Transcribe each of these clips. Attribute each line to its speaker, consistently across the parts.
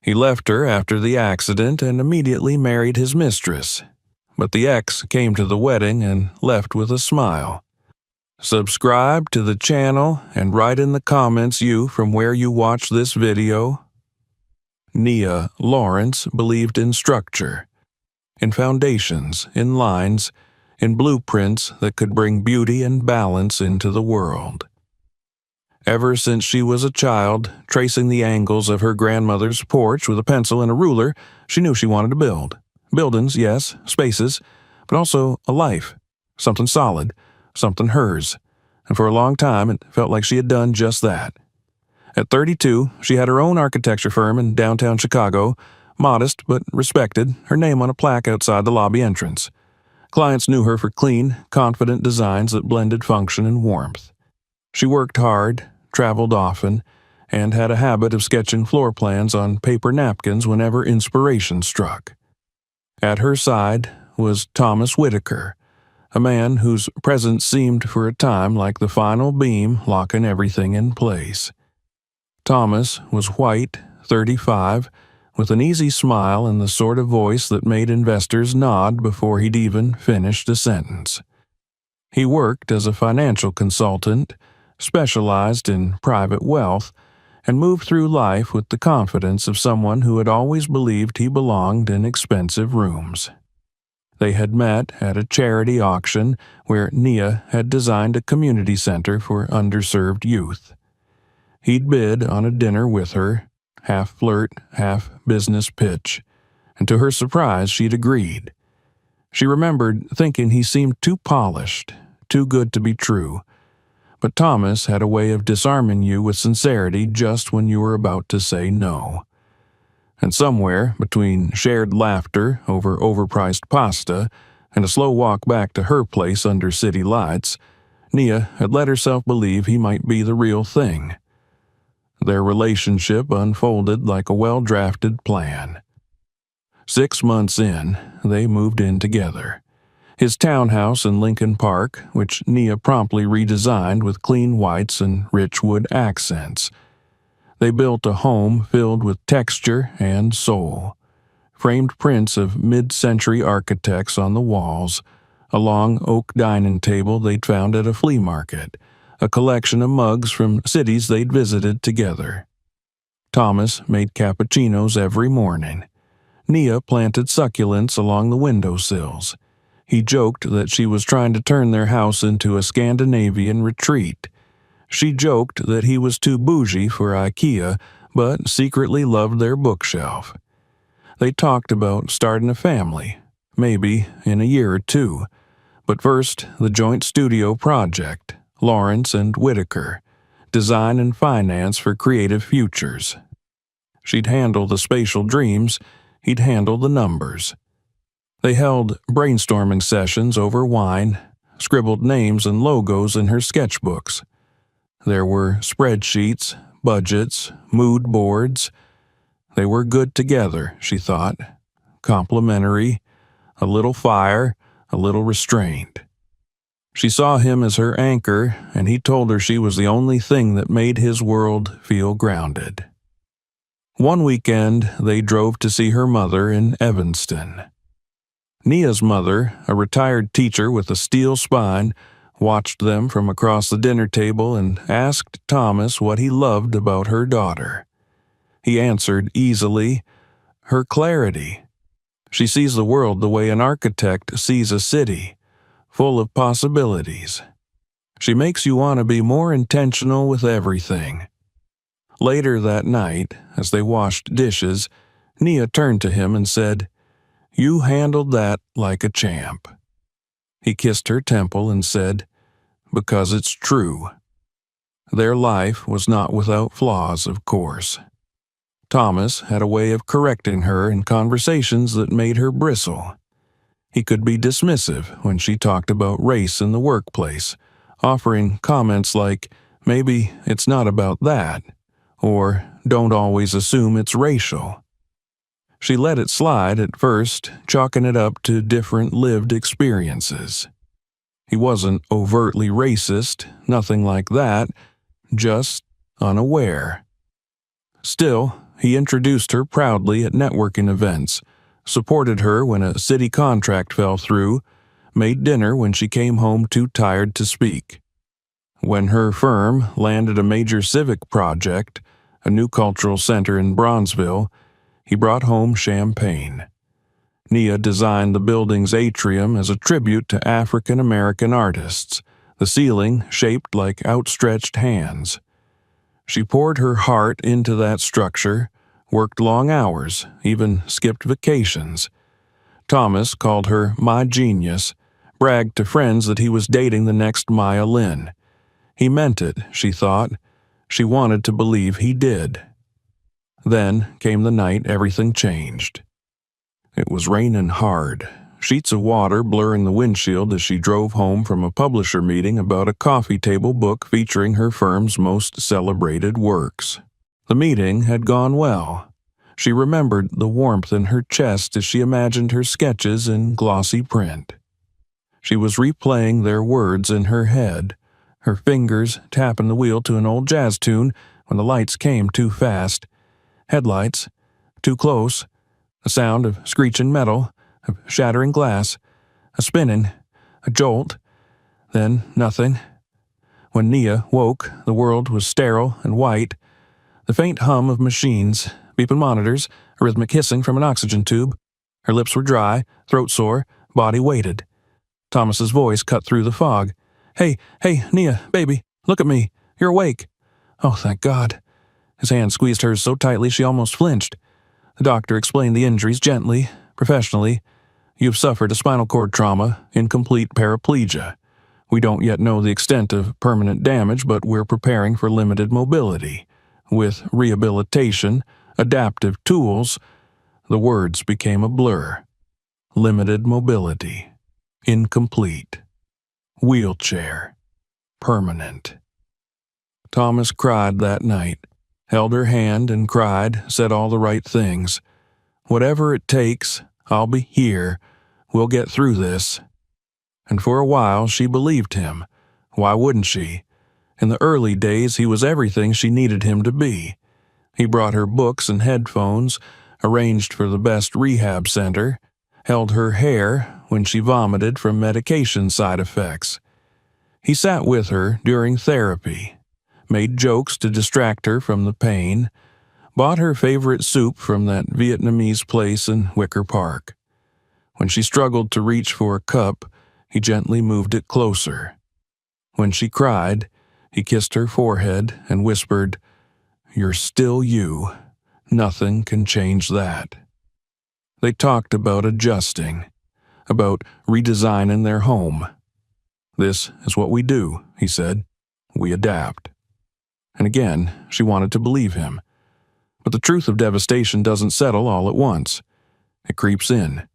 Speaker 1: He left her after the accident and immediately married his mistress, but the ex came to the wedding and left with a smile. Subscribe to the channel and write in the comments from where you watch this video. Nia Lawrence believed in structure, in foundations, in lines, in blueprints that could bring beauty and balance into the world. Ever since she was a child, tracing the angles of her grandmother's porch with a pencil and a ruler, she knew she wanted to build. Buildings, yes, spaces, but also a life, something solid, something hers. And for a long time, it felt like she had done just that. At 32, she had her own architecture firm in downtown Chicago, modest but respected, her name on a plaque outside the lobby entrance. Clients knew her for clean, confident designs that blended function and warmth. She worked hard, traveled often, and had a habit of sketching floor plans on paper napkins whenever inspiration struck. At her side was Thomas Whitaker, a man whose presence seemed for a time like the final beam locking everything in place. Thomas was white, 35, with an easy smile and the sort of voice that made investors nod before he'd even finished a sentence. He worked as a financial consultant, specialized in private wealth, and moved through life with the confidence of someone who had always believed he belonged in expensive rooms. They had met at a charity auction where Nia had designed a community center for underserved youth. He'd bid on a dinner with her, half flirt, half business pitch, and to her surprise she'd agreed. She remembered thinking he seemed too polished, too good to be true, but Thomas had a way of disarming you with sincerity just when you were about to say no. And somewhere between shared laughter over overpriced pasta and a slow walk back to her place under city lights, Nia had let herself believe he might be the real thing. Their relationship unfolded like a well-drafted plan. 6 months in, they moved in together. His townhouse in Lincoln Park, which Nia promptly redesigned with clean whites and rich wood accents. They built a home filled with texture and soul. Framed prints of mid-century architects on the walls, a long oak dining table they'd found at a flea market, a collection of mugs from cities they'd visited together. Thomas made cappuccinos every morning. Nia planted succulents along the windowsills. He joked that she was trying to turn their house into a Scandinavian retreat. She joked that he was too bougie for IKEA, but secretly loved their bookshelf. They talked about starting a family, maybe in a year or two, but first the joint studio project, Lawrence and Whitaker, design and finance for creative futures. She'd handle the spatial dreams, he'd handle the numbers. They held brainstorming sessions over wine, scribbled names and logos in her sketchbooks. There were spreadsheets, budgets, mood boards. They were good together, she thought. Complementary, a little fire, a little restraint. She saw him as her anchor, and he told her she was the only thing that made his world feel grounded. One weekend, they drove to see her mother in Evanston. Nia's mother, a retired teacher with a steel spine, watched them from across the dinner table and asked Thomas what he loved about her daughter. He answered easily, her clarity. She sees the world the way an architect sees a city, full of possibilities. She makes you want to be more intentional with everything. Later that night, as they washed dishes, Nia turned to him and said, "You handled that like a champ." He kissed her temple and said, "Because it's true." Their life was not without flaws, of course. Thomas had a way of correcting her in conversations that made her bristle. He could be dismissive when she talked about race in the workplace, offering comments like, "Maybe it's not about that," or "Don't always assume it's racial." She let it slide at first, chalking it up to different lived experiences. He wasn't overtly racist, nothing like that, just unaware. Still, he introduced her proudly at networking events, supported her when a city contract fell through, made dinner when she came home too tired to speak. When her firm landed a major civic project, a new cultural center in Bronzeville, he brought home champagne. Nia designed the building's atrium as a tribute to African American artists, the ceiling shaped like outstretched hands. She poured her heart into that structure, worked long hours, even skipped vacations. Thomas called her my genius, bragged to friends that he was dating the next Maya Lin. He meant it, she thought. She wanted to believe he did. Then came the night everything changed. It was raining hard, sheets of water blurring the windshield as she drove home from a publisher meeting about a coffee table book featuring her firm's most celebrated works. The meeting had gone well. She remembered the warmth in her chest as she imagined her sketches in glossy print. She was replaying their words in her head, her fingers tapping the wheel to an old jazz tune when the lights came too fast. Headlights, too close, a sound of screeching metal, of shattering glass, a spinning, a jolt, then nothing. When Nia woke, the world was sterile and white. The faint hum of machines, beeping monitors, a rhythmic hissing from an oxygen tube. Her lips were dry, throat sore, body weighted. Thomas's voice cut through the fog. Hey, Nia, baby, look at me. You're awake. Oh, thank God. His hand squeezed hers so tightly she almost flinched. The doctor explained the injuries gently, professionally. You've suffered a spinal cord trauma, incomplete paraplegia. We don't yet know the extent of permanent damage, but we're preparing for limited mobility. With rehabilitation, adaptive tools, the words became a blur. Limited mobility. Incomplete. Wheelchair. Permanent. Thomas cried that night, held her hand and cried, said all the right things. Whatever it takes, I'll be here. We'll get through this. And for a while she believed him. Why wouldn't she? In the early days he was everything she needed him to be. He brought her books and headphones, arranged for the best rehab center, held her hair when she vomited from medication side effects. He sat with her during therapy, made jokes to distract her from the pain, bought her favorite soup from that Vietnamese place in Wicker Park. When she struggled to reach for a cup, he gently moved it closer. When she cried, he kissed her forehead and whispered, "You're still you. Nothing can change that." They talked about adjusting, about redesigning their home. "This is what we do," he said. "We adapt." And again, she wanted to believe him. But the truth of devastation doesn't settle all at once. It creeps in.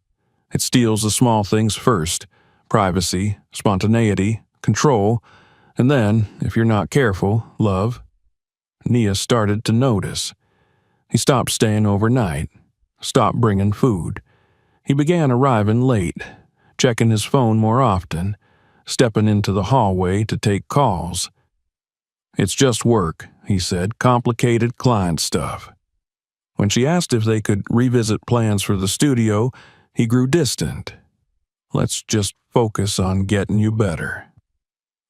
Speaker 1: It steals the small things first: privacy, spontaneity, control, and then, if you're not careful, love. Nia started to notice. He stopped staying overnight, stopped bringing food. He began arriving late, checking his phone more often, stepping into the hallway to take calls. "It's just work," he said, "complicated client stuff." When she asked if they could revisit plans for the studio, he grew distant. "Let's just focus on getting you better."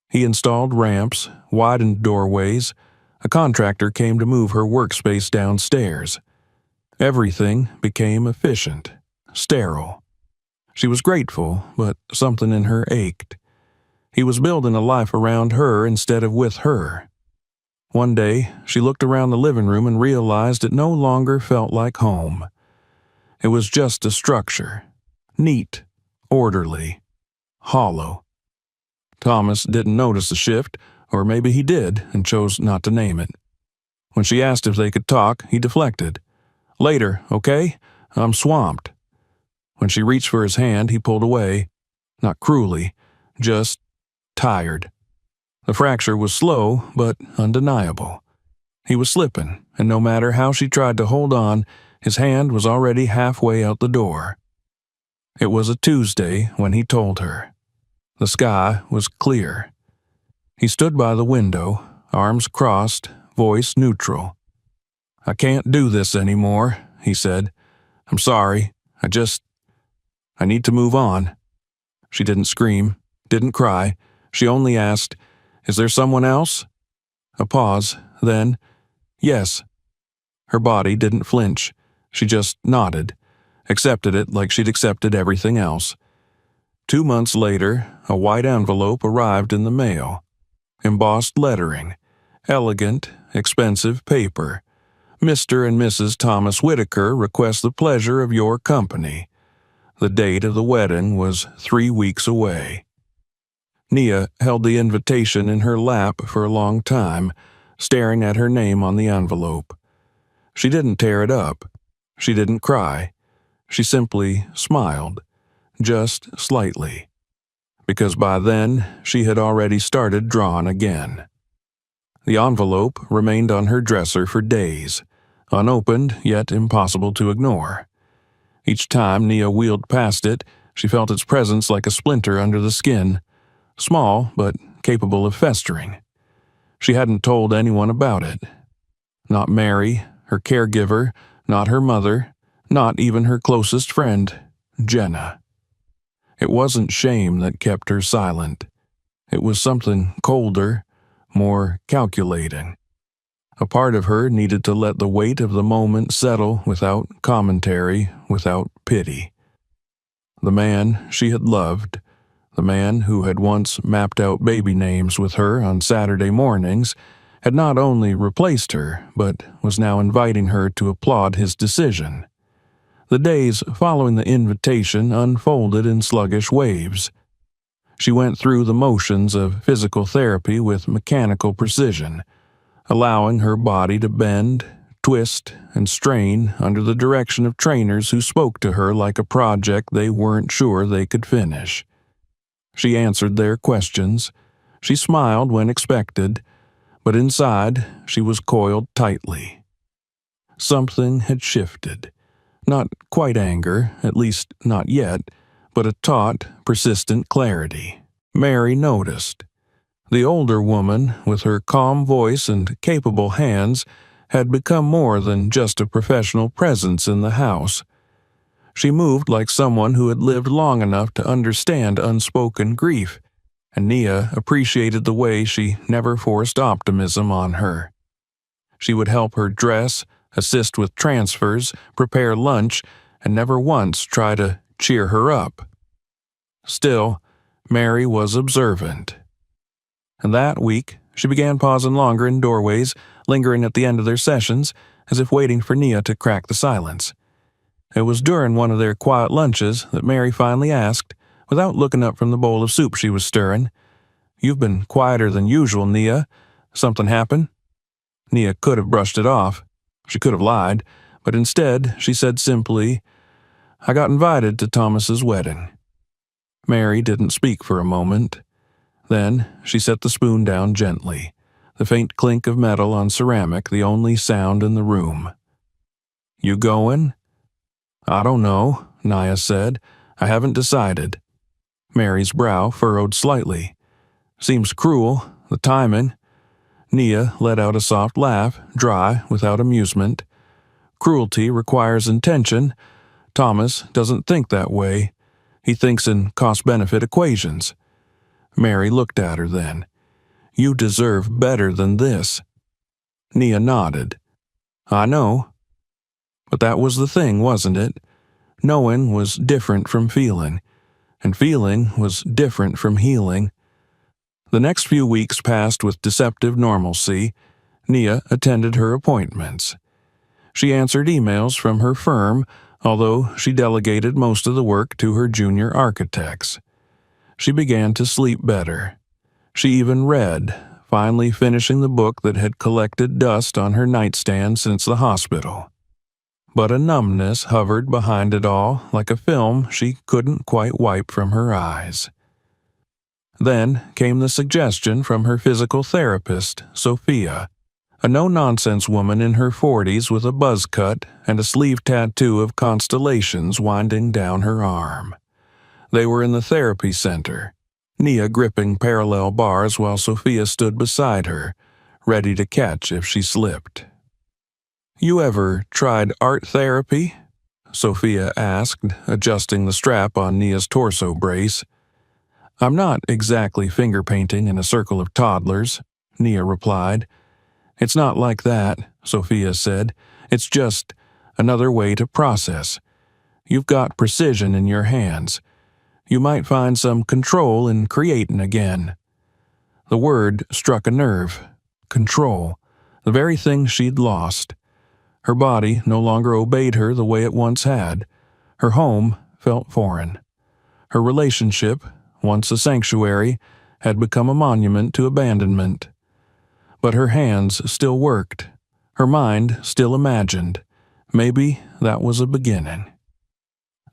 Speaker 1: He installed ramps, widened doorways. A contractor came to move her workspace downstairs. Everything became efficient, sterile. She was grateful, but something in her ached. He was building a life around her instead of with her. One day, she looked around the living room and realized it no longer felt like home. It was just a structure. Neat, orderly, hollow. Thomas didn't notice the shift, or maybe he did and chose not to name it. When she asked if they could talk, he deflected. "Later, okay? I'm swamped." When she reached for his hand, he pulled away. Not cruelly, just tired. The fracture was slow, but undeniable. He was slipping, and no matter how she tried to hold on, his hand was already halfway out the door. It was a Tuesday when he told her. The sky was clear. He stood by the window, arms crossed, voice neutral. "I can't do this anymore," he said. "I'm sorry. I need to move on." She didn't scream, didn't cry. She only asked, "Is there someone else?" A pause, then, "Yes." Her body didn't flinch. She just nodded, accepted it like she'd accepted everything else. 2 months later, a white envelope arrived in the mail. Embossed lettering, elegant, expensive paper. "Mr. and Mrs. Thomas Whitaker request the pleasure of your company." The date of the wedding was 3 weeks away. Nia held the invitation in her lap for a long time, staring at her name on the envelope. She didn't tear it up. She didn't cry. She simply smiled, just slightly, because by then she had already started drawing again. The envelope remained on her dresser for days, unopened yet impossible to ignore. Each time Nia wheeled past it, she felt its presence like a splinter under the skin, small but capable of festering. She hadn't told anyone about it. Not Mary, her caregiver, not her mother, not even her closest friend, Jenna. It wasn't shame that kept her silent. It was something colder, more calculating. A part of her needed to let the weight of the moment settle without commentary, without pity. The man she had loved, the man who had once mapped out baby names with her on Saturday mornings, had not only replaced her, but was now inviting her to applaud his decision. The days following the invitation unfolded in sluggish waves. She went through the motions of physical therapy with mechanical precision, allowing her body to bend, twist, and strain under the direction of trainers who spoke to her like a project they weren't sure they could finish. She answered their questions. She smiled when expected, but inside she was coiled tightly. Something had shifted. Not quite anger, at least not yet, but a taut, persistent clarity. Mary noticed. The older woman, with her calm voice and capable hands, had become more than just a professional presence in the house. She moved like someone who had lived long enough to understand unspoken grief, and Nia appreciated the way she never forced optimism on her. She would help her dress, assist with transfers, prepare lunch, and never once try to cheer her up. Still, Mary was observant. And that week, she began pausing longer in doorways, lingering at the end of their sessions, as if waiting for Nia to crack the silence. It was during one of their quiet lunches that Mary finally asked, without looking up from the bowl of soup she was stirring, "You've been quieter than usual, Nia. Something happened?" Nia could have brushed it off. She could have lied, but instead she said simply, "I got invited to Thomas's wedding." Mary didn't speak for a moment. Then she set the spoon down gently, the faint clink of metal on ceramic the only sound in the room. "You going?" "I don't know," Nia said. "I haven't decided." Mary's brow furrowed slightly. "Seems cruel, the timing." Nia let out a soft laugh, dry, without amusement. "Cruelty requires intention. Thomas doesn't think that way. He thinks in cost-benefit equations." Mary looked at her then. "You deserve better than this." Nia nodded. "I know." But that was the thing, wasn't it? Knowing was different from feeling, and feeling was different from healing. The next few weeks passed with deceptive normalcy. Nia attended her appointments. She answered emails from her firm, although she delegated most of the work to her junior architects. She began to sleep better. She even read, finally finishing the book that had collected dust on her nightstand since the hospital. But a numbness hovered behind it all, like a film she couldn't quite wipe from her eyes. Then came the suggestion from her physical therapist, Sophia, a no-nonsense woman in her 40s with a buzz cut and a sleeve tattoo of constellations winding down her arm. They were in the therapy center, Nia gripping parallel bars while Sophia stood beside her, ready to catch if she slipped. "You ever tried art therapy?" Sophia asked, adjusting the strap on Nia's torso brace. "I'm not exactly finger painting in a circle of toddlers," Nia replied. "It's not like that," Sophia said. "It's just another way to process. You've got precision in your hands. You might find some control in creating again." The word struck a nerve. Control. The very thing she'd lost. Her body no longer obeyed her the way it once had. Her home felt foreign. Her relationship, once a sanctuary, had become a monument to abandonment. But her hands still worked. Her mind still imagined. Maybe that was a beginning.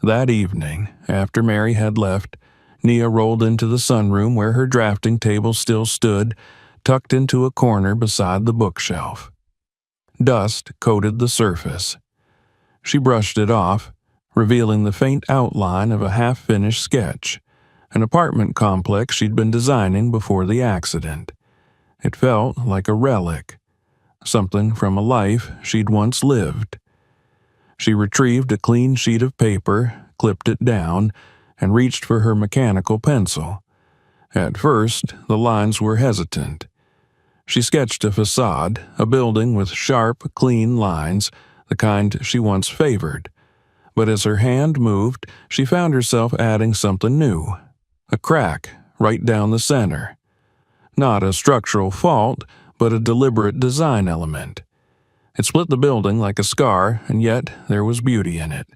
Speaker 1: That evening, after Mary had left, Nia rolled into the sunroom where her drafting table still stood, tucked into a corner beside the bookshelf. Dust coated the surface. She brushed it off, revealing the faint outline of a half-finished sketch, an apartment complex she'd been designing before the accident. It felt like a relic, something from a life she'd once lived. She retrieved a clean sheet of paper, clipped it down, and reached for her mechanical pencil. At first, the lines were hesitant. She sketched a facade, a building with sharp, clean lines, the kind she once favored. But as her hand moved, she found herself adding something new. A crack right down the center. Not a structural fault, but a deliberate design element. It split the building like a scar, and yet there was beauty in it.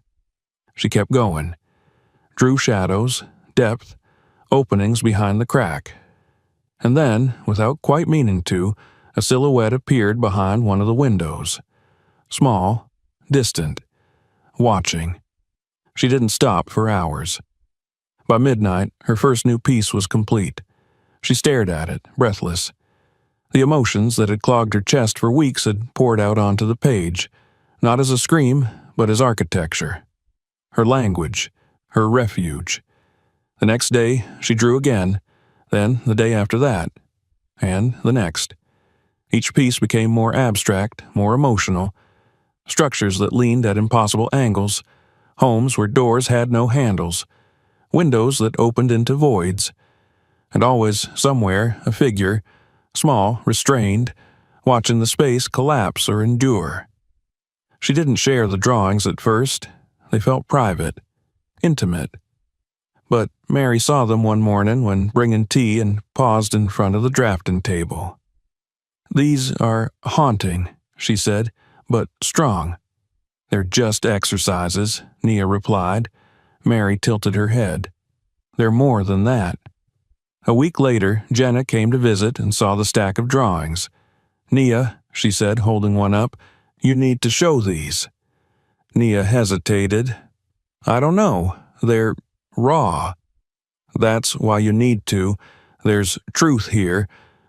Speaker 1: She kept going. Drew shadows, depth, openings behind the crack. And then, without quite meaning to, a silhouette appeared behind one of the windows. Small, distant, watching. She didn't stop for hours. By midnight, her first new piece was complete. She stared at it, breathless. The emotions that had clogged her chest for weeks had poured out onto the page, not as a scream, but as architecture. Her language, her refuge. The next day, she drew again, then the day after that, and the next. Each piece became more abstract, more emotional. Structures that leaned at impossible angles, homes where doors had no handles, windows that opened into voids, and always, somewhere, a figure, small, restrained, watching the space collapse or endure. She didn't share the drawings at first. They felt private, intimate. But Mary saw them one morning when bringing tea and paused in front of the drafting table. "These are haunting," she said, "but strong." "They're just exercises," Nia replied. Mary tilted her head. "They're more than that." A week later, Jenna came to visit and saw the stack of drawings. "Nia," she said, holding one up, "you need to show these." Nia hesitated. "I don't know. They're raw." "That's why you need to. There's truth here,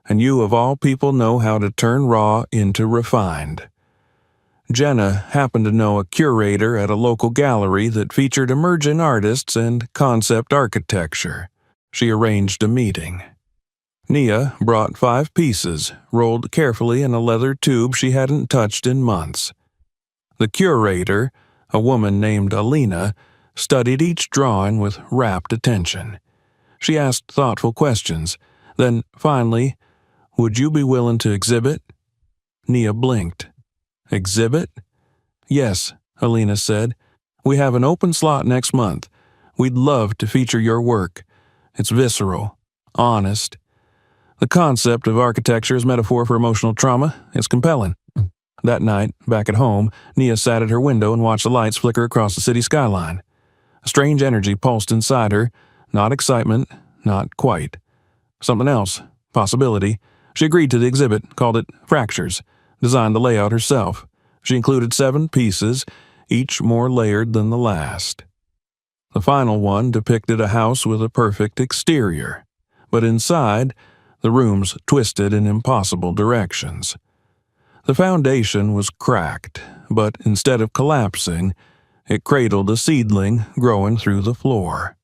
Speaker 1: and you of all people know how to turn raw into refined." Jenna happened to know a curator at a local gallery that featured emerging artists and concept architecture. She arranged a meeting. Nia brought 5 pieces, rolled carefully in a leather tube she hadn't touched in months. The curator, a woman named Alina, studied each drawing with rapt attention. She asked thoughtful questions. Then, finally, "Would you be willing to exhibit?" Nia blinked. "Exhibit?" "Yes," Alina said. "We have an open slot next month. We'd love to feature your work. It's visceral, honest. The concept of architecture as metaphor for emotional trauma is compelling." That night, back at home, Nia sat at her window and watched the lights flicker across the city skyline. A strange energy pulsed inside her, not excitement, not quite. Something else, possibility. She agreed to the exhibit, called it Fractures, designed the layout herself. She included 7 pieces, each more layered than the last. The final one depicted a house with a perfect exterior, but inside, the rooms twisted in impossible directions. The foundation was cracked, but instead of collapsing, it cradled a seedling growing through the floor.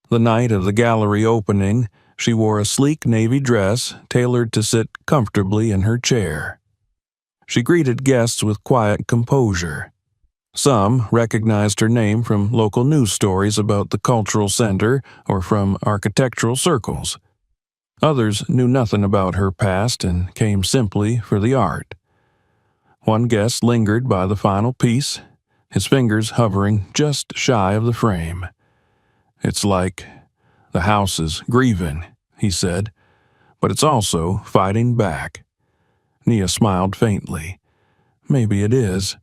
Speaker 1: The night of the gallery opening, she wore a sleek navy dress tailored to sit comfortably in her chair. She greeted guests with quiet composure. Some recognized her name from local news stories about the cultural center or from architectural circles. Others knew nothing about her past and came simply for the art. One guest lingered by the final piece, his fingers hovering just shy of the frame. "It's like the house is grieving," he said, "but it's also fighting back." Nia smiled faintly. "Maybe it is."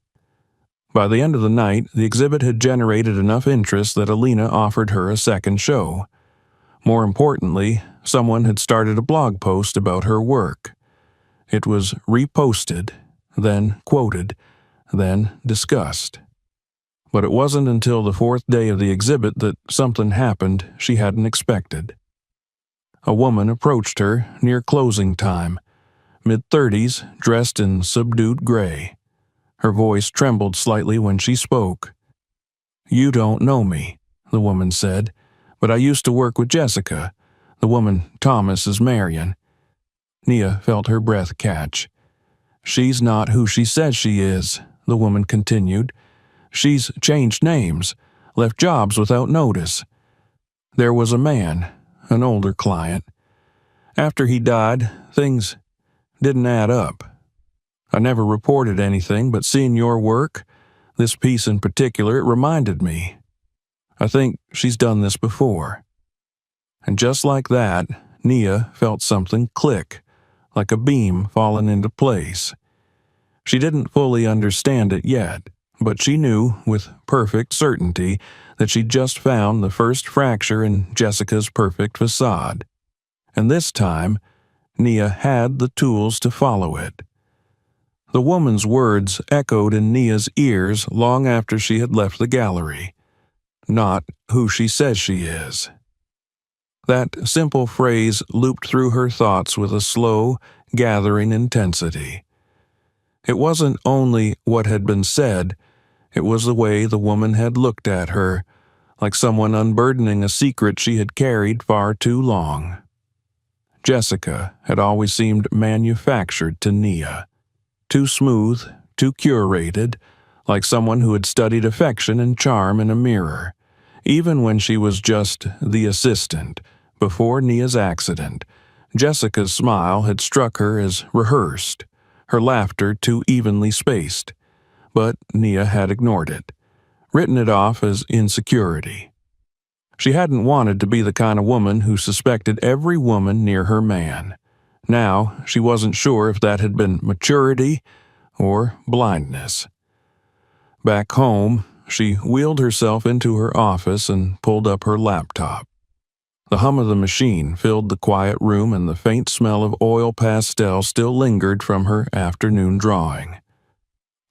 Speaker 1: By the end of the night, the exhibit had generated enough interest that Alina offered her a second show. More importantly, someone had started a blog post about her work. It was reposted, then quoted, then discussed. But it wasn't until the fourth day of the exhibit that something happened she hadn't expected. A woman approached her near closing time, mid-30s, dressed in subdued gray. Her voice trembled slightly when she spoke. "You don't know me," the woman said, "but I used to work with Jessica, the woman Thomas is marrying." Nia felt her breath catch. "She's not who she says she is," the woman continued. "She's changed names, left jobs without notice. There was a man, an older client. After he died, things didn't add up. I never reported anything, but seeing your work, this piece in particular, it reminded me. I think she's done this before." And just like that, Nia felt something click, like a beam falling into place. She didn't fully understand it yet, but she knew with perfect certainty that she'd just found the first fracture in Jessica's perfect facade. And this time, Nia had the tools to follow it. The woman's words echoed in Nia's ears long after she had left the gallery. "Not who she says she is." That simple phrase looped through her thoughts with a slow, gathering intensity. It wasn't only what had been said, it was the way the woman had looked at her, like someone unburdening a secret she had carried far too long. Jessica had always seemed manufactured to Nia. Too smooth, too curated, like someone who had studied affection and charm in a mirror. Even when she was just the assistant, before Nia's accident, Jessica's smile had struck her as rehearsed, her laughter too evenly spaced. But Nia had ignored it, written it off as insecurity. She hadn't wanted to be the kind of woman who suspected every woman near her man. Now, she wasn't sure if that had been maturity or blindness. Back home, she wheeled herself into her office and pulled up her laptop. The hum of the machine filled the quiet room and the faint smell of oil pastel still lingered from her afternoon drawing.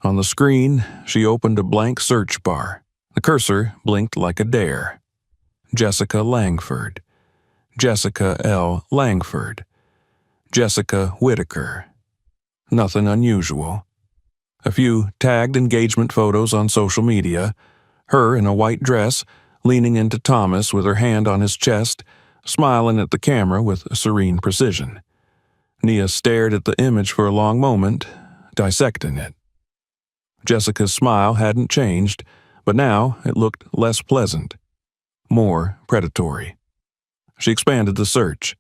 Speaker 1: On the screen, she opened a blank search bar. The cursor blinked like a dare. Jessica Langford. Jessica L. Langford. Jessica Whitaker. Nothing unusual. A few tagged engagement photos on social media, her in a white dress, leaning into Thomas with her hand on his chest, smiling at the camera with serene precision. Nia stared at the image for a long moment, dissecting it. Jessica's smile hadn't changed, but now it looked less pleasant, more predatory. She expanded the search.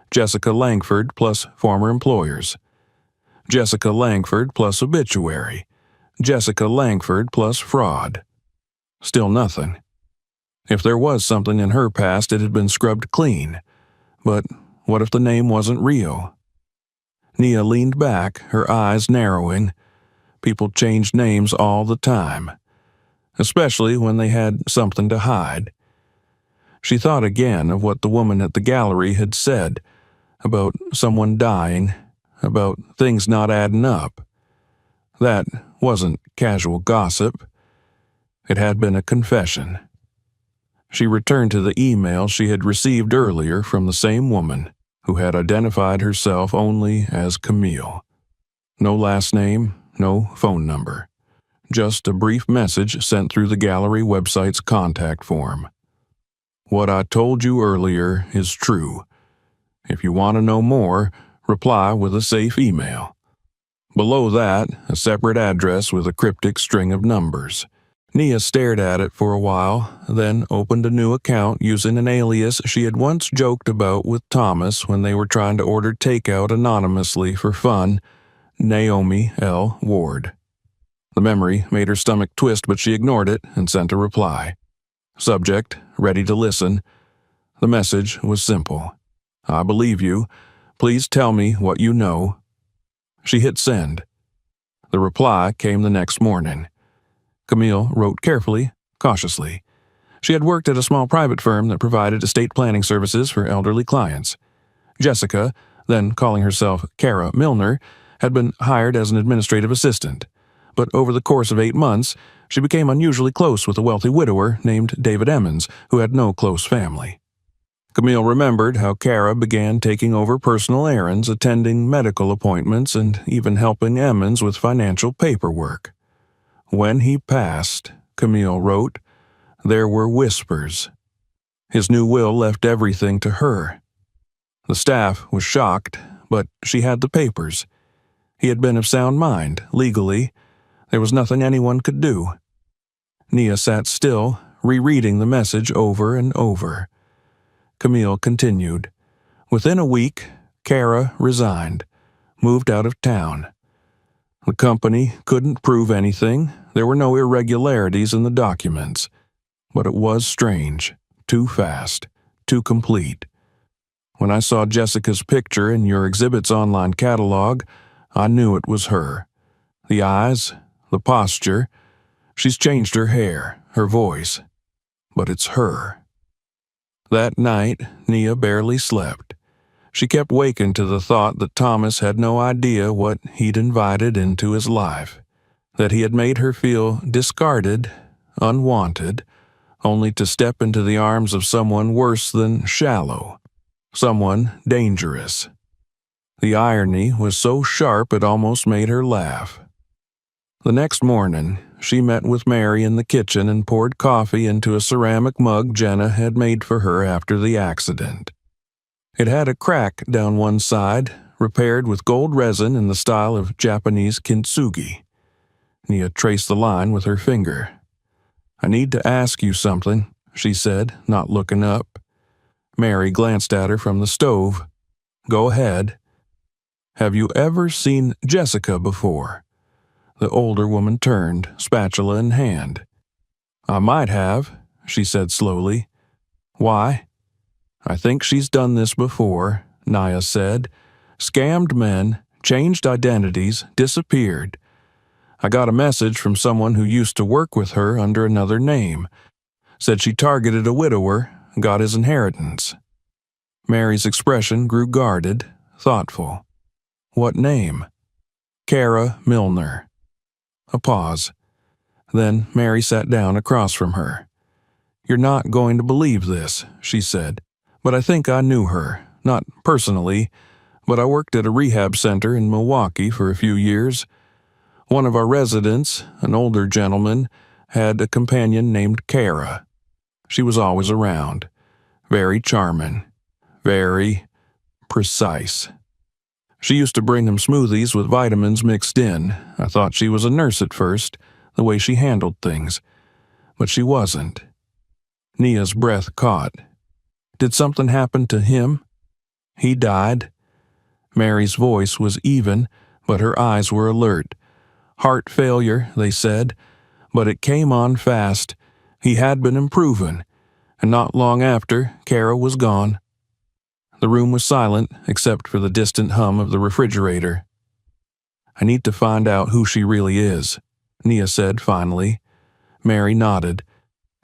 Speaker 1: Jessica Langford plus former employers. Jessica Langford plus obituary. Jessica Langford plus fraud. Still nothing. If there was something in her past, it had been scrubbed clean. But what if the name wasn't real? Nia leaned back, her eyes narrowing. People changed names all the time, especially when they had something to hide. She thought again of what the woman at the gallery had said about someone dying, about things not adding up. That wasn't casual gossip. It had been a confession. She returned to the email she had received earlier from the same woman who had identified herself only as Camille. No last name, no phone number. Just a brief message sent through the gallery website's contact form. "What I told you earlier is true. If you want to know more, reply with a safe email." Below that, a separate address with a cryptic string of numbers. Nia stared at it for a while, then opened a new account using an alias she had once joked about with Thomas when they were trying to order takeout anonymously for fun, Naomi L. Ward. The memory made her stomach twist, but she ignored it and sent a reply. Subject, ready to listen. The message was simple. I believe you. Please tell me what you know. She hit send. The reply came the next morning. Camille wrote carefully, cautiously. She had worked at a small private firm that provided estate planning services for elderly clients. Jessica, then calling herself Kara Milner, had been hired as an administrative assistant. But over the course of 8 months, she became unusually close with a wealthy widower named David Emmons, who had no close family. Camille remembered how Kara began taking over personal errands, attending medical appointments, and even helping Emmons with financial paperwork. When he passed, Camille wrote, there were whispers. His new will left everything to her. The staff was shocked, but she had the papers. He had been of sound mind, legally. There was nothing anyone could do. Nia sat still, rereading the message over and over. Camille continued. Within a week, Kara resigned, moved out of town. The company couldn't prove anything. There were no irregularities in the documents. But it was strange, too fast, too complete. When I saw Jessica's picture in your exhibit's online catalog, I knew it was her. The eyes, the posture. She's changed her hair, her voice. But it's her. That night, Nia barely slept. She kept waking to the thought that Thomas had no idea what he'd invited into his life, that he had made her feel discarded, unwanted, only to step into the arms of someone worse than shallow, someone dangerous. The irony was so sharp it almost made her laugh. The next morning, she met with Mary in the kitchen and poured coffee into a ceramic mug Jenna had made for her after the accident. It had a crack down one side, repaired with gold resin in the style of Japanese kintsugi. Nia traced the line with her finger. I need to ask you something, she said, not looking up. Mary glanced at her from the stove. Go ahead. Have you ever seen Jessica before? The older woman turned, spatula in hand. I might have, she said slowly. Why? I think she's done this before, Nia said. Scammed men, changed identities, disappeared. I got a message from someone who used to work with her under another name. Said she targeted a widower, got his inheritance. Mary's expression grew guarded, thoughtful. What name? Kara Milner. A pause. Then Mary sat down across from her. You're not going to believe this, she said, but I think I knew her, not personally, but I worked at a rehab center in Milwaukee for a few years. One of our residents, an older gentleman, had a companion named Kara. She was always around. Very charming. Very precise. She used to bring him smoothies with vitamins mixed in. I thought she was a nurse at first, the way she handled things. But she wasn't. Nia's breath caught. Did something happen to him? He died. Mary's voice was even, but her eyes were alert. Heart failure, they said, but it came on fast. He had been improving, and not long after, Kara was gone. The room was silent, except for the distant hum of the refrigerator. I need to find out who she really is, Nia said finally. Mary nodded.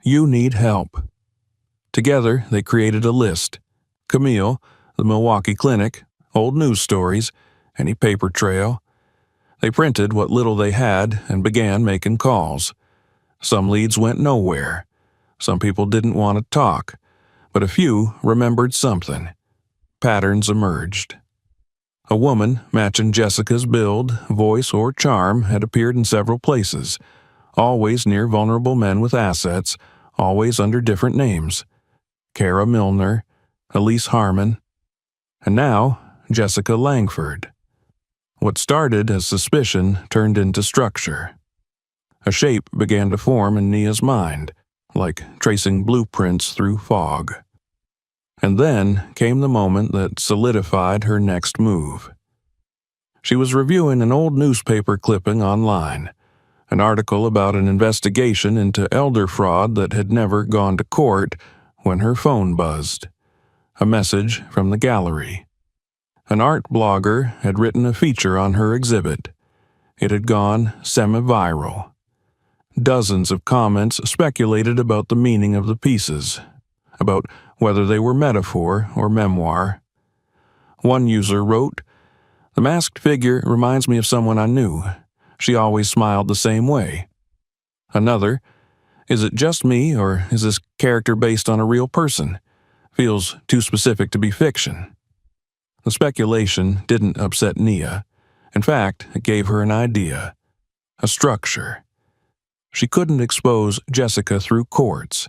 Speaker 1: You need help. Together, they created a list. Camille, the Milwaukee clinic, old news stories, any paper trail. They printed what little they had and began making calls. Some leads went nowhere. Some people didn't want to talk, but a few remembered something. Patterns emerged. A woman matching Jessica's build, voice, or charm had appeared in several places, always near vulnerable men with assets, always under different names. Kara Milner, Elise Harmon, and now Jessica Langford. What started as suspicion turned into structure. A shape began to form in Nia's mind, like tracing blueprints through fog. And then came the moment that solidified her next move. She was reviewing an old newspaper clipping online, an article about an investigation into elder fraud that had never gone to court, when her phone buzzed. A message from the gallery. An art blogger had written a feature on her exhibit. It had gone semi-viral. Dozens of comments speculated about the meaning of the pieces, about whether they were metaphor or memoir. One user wrote, "The masked figure reminds me of someone I knew. She always smiled the same way." Another, "Is it just me, or is this character based on a real person? Feels too specific to be fiction." The speculation didn't upset Nia. In fact, it gave her an idea. A structure. She couldn't expose Jessica through courts.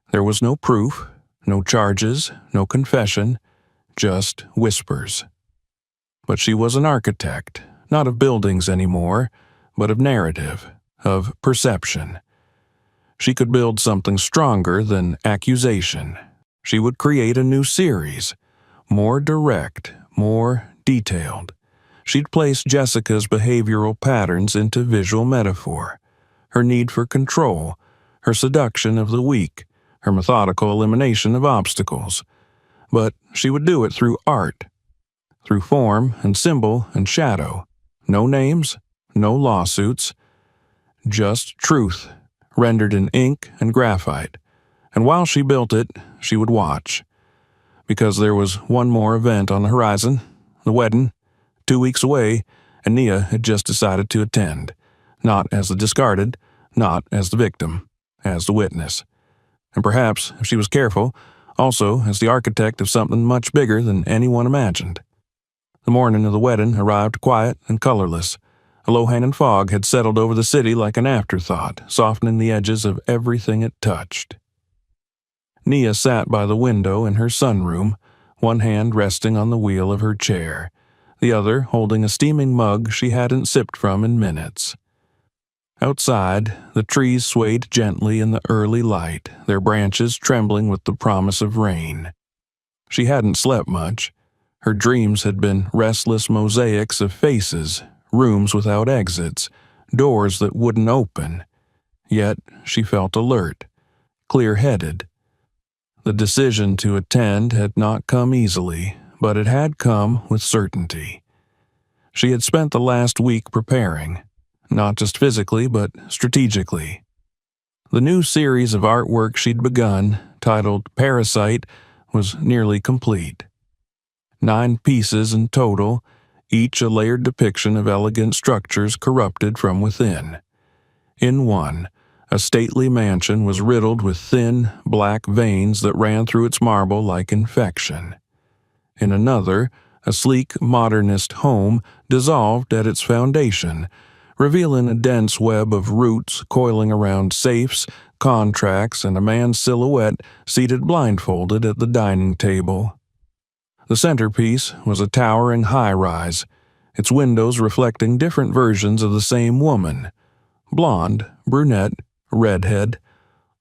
Speaker 1: There was no proof, no charges, no confession, just whispers. But she was an architect, not of buildings anymore, but of narrative, of perception. She could build something stronger than accusation. She would create a new series, more direct, more detailed. She'd place Jessica's behavioral patterns into visual metaphor, her need for control, her seduction of the weak, her methodical elimination of obstacles. But she would do it through art, through form and symbol and shadow. No names, no lawsuits, just truth, rendered in ink and graphite. And while she built it, she would watch. Because there was one more event on the horizon, the wedding, 2 weeks away, and Nia had just decided to attend, not as the discarded, not as the victim, as the witness. And perhaps, if she was careful, also as the architect of something much bigger than anyone imagined. The morning of the wedding arrived quiet and colorless. A low-hanging fog had settled over the city like an afterthought, softening the edges of everything it touched. Nia sat by the window in her sunroom, one hand resting on the wheel of her chair, the other holding a steaming mug she hadn't sipped from in minutes. Outside, the trees swayed gently in the early light, their branches trembling with the promise of rain. She hadn't slept much. Her dreams had been restless mosaics of faces, rooms without exits, doors that wouldn't open. Yet she felt alert, clear-headed. The decision to attend had not come easily, but it had come with certainty. She had spent the last week preparing, not just physically but strategically. The new series of artwork she'd begun, titled Parasite, was nearly complete. 9 pieces in total, each a layered depiction of elegant structures corrupted from within. In one, a stately mansion was riddled with thin, black veins that ran through its marble like infection. In another, a sleek, modernist home dissolved at its foundation, revealing a dense web of roots coiling around safes, contracts, and a man's silhouette seated blindfolded at the dining table. The centerpiece was a towering high-rise, its windows reflecting different versions of the same woman, blonde, brunette, redhead,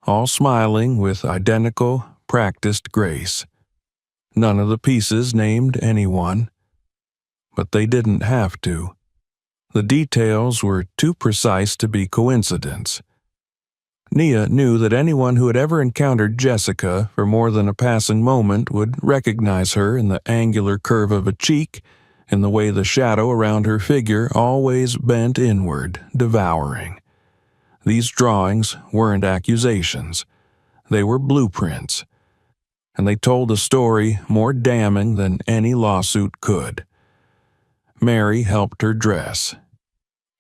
Speaker 1: all smiling with identical, practiced grace. None of the pieces named anyone, but they didn't have to. The details were too precise to be coincidence. Nia knew that anyone who had ever encountered Jessica for more than a passing moment would recognize her in the angular curve of a cheek, in the way the shadow around her figure always bent inward, devouring. These drawings weren't accusations. They were blueprints. And they told a story more damning than any lawsuit could. Mary helped her dress.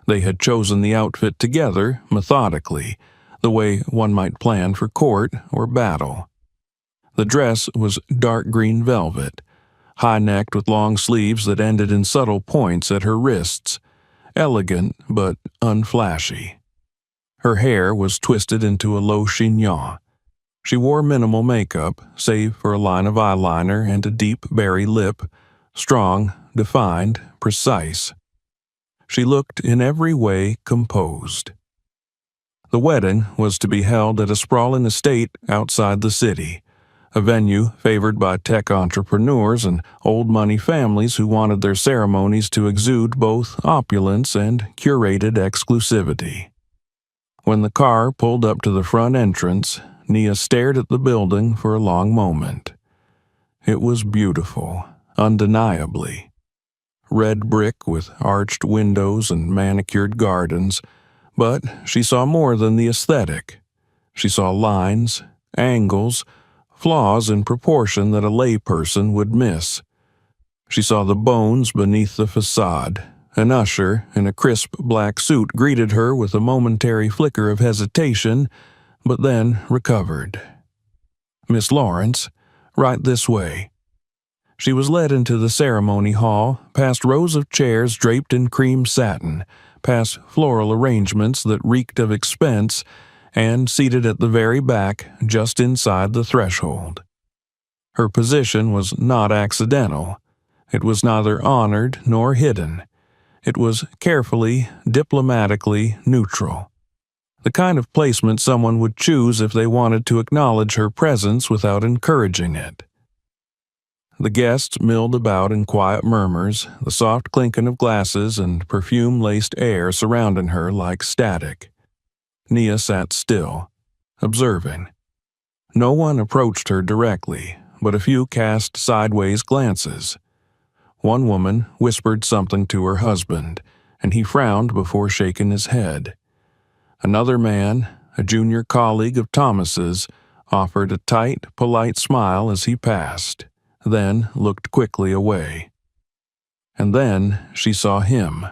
Speaker 1: They had chosen the outfit together, methodically, the way one might plan for court or battle. The dress was dark green velvet, high-necked with long sleeves that ended in subtle points at her wrists, elegant but unflashy. Her hair was twisted into a low chignon. She wore minimal makeup, save for a line of eyeliner and a deep berry lip, strong, defined, precise. She looked in every way composed. The wedding was to be held at a sprawling estate outside the city, a venue favored by tech entrepreneurs and old-money families who wanted their ceremonies to exude both opulence and curated exclusivity. When the car pulled up to the front entrance, Nia stared at the building for a long moment. It was beautiful, undeniably. Red brick with arched windows and manicured gardens, but she saw more than the aesthetic. She saw lines, angles, flaws in proportion that a layperson would miss. She saw the bones beneath the facade. An usher in a crisp black suit greeted her with a momentary flicker of hesitation, but then recovered. "Miss Lawrence, right this way." She was led into the ceremony hall, past rows of chairs draped in cream satin, past floral arrangements that reeked of expense, and seated at the very back, just inside the threshold. Her position was not accidental. It was neither honored nor hidden. It was carefully, diplomatically neutral. The kind of placement someone would choose if they wanted to acknowledge her presence without encouraging it. The guests milled about in quiet murmurs, the soft clinking of glasses and perfume-laced air surrounding her like static. Nia sat still, observing. No one approached her directly, but a few cast sideways glances. One woman whispered something to her husband, and he frowned before shaking his head. Another man, a junior colleague of Thomas's, offered a tight, polite smile as he passed, then looked quickly away. And then she saw him.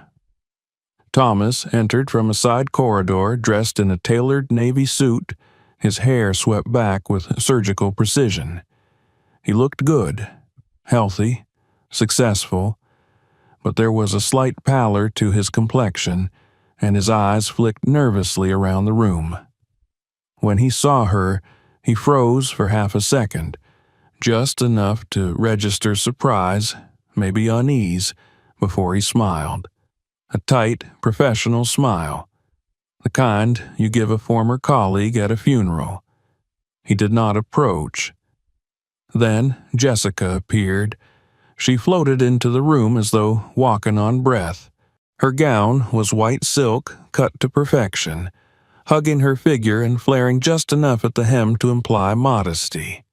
Speaker 1: Thomas entered from a side corridor dressed in a tailored navy suit, his hair swept back with surgical precision. He looked good, healthy, successful, but there was a slight pallor to his complexion, and his eyes flicked nervously around the room. When he saw her, he froze for half a second, just enough to register surprise, maybe unease, before he smiled. A tight, professional smile, the kind you give a former colleague at a funeral. He did not approach. Then Jessica appeared. She floated into the room as though walking on breath. Her gown was white silk, cut to perfection, hugging her figure and flaring just enough at the hem to imply modesty.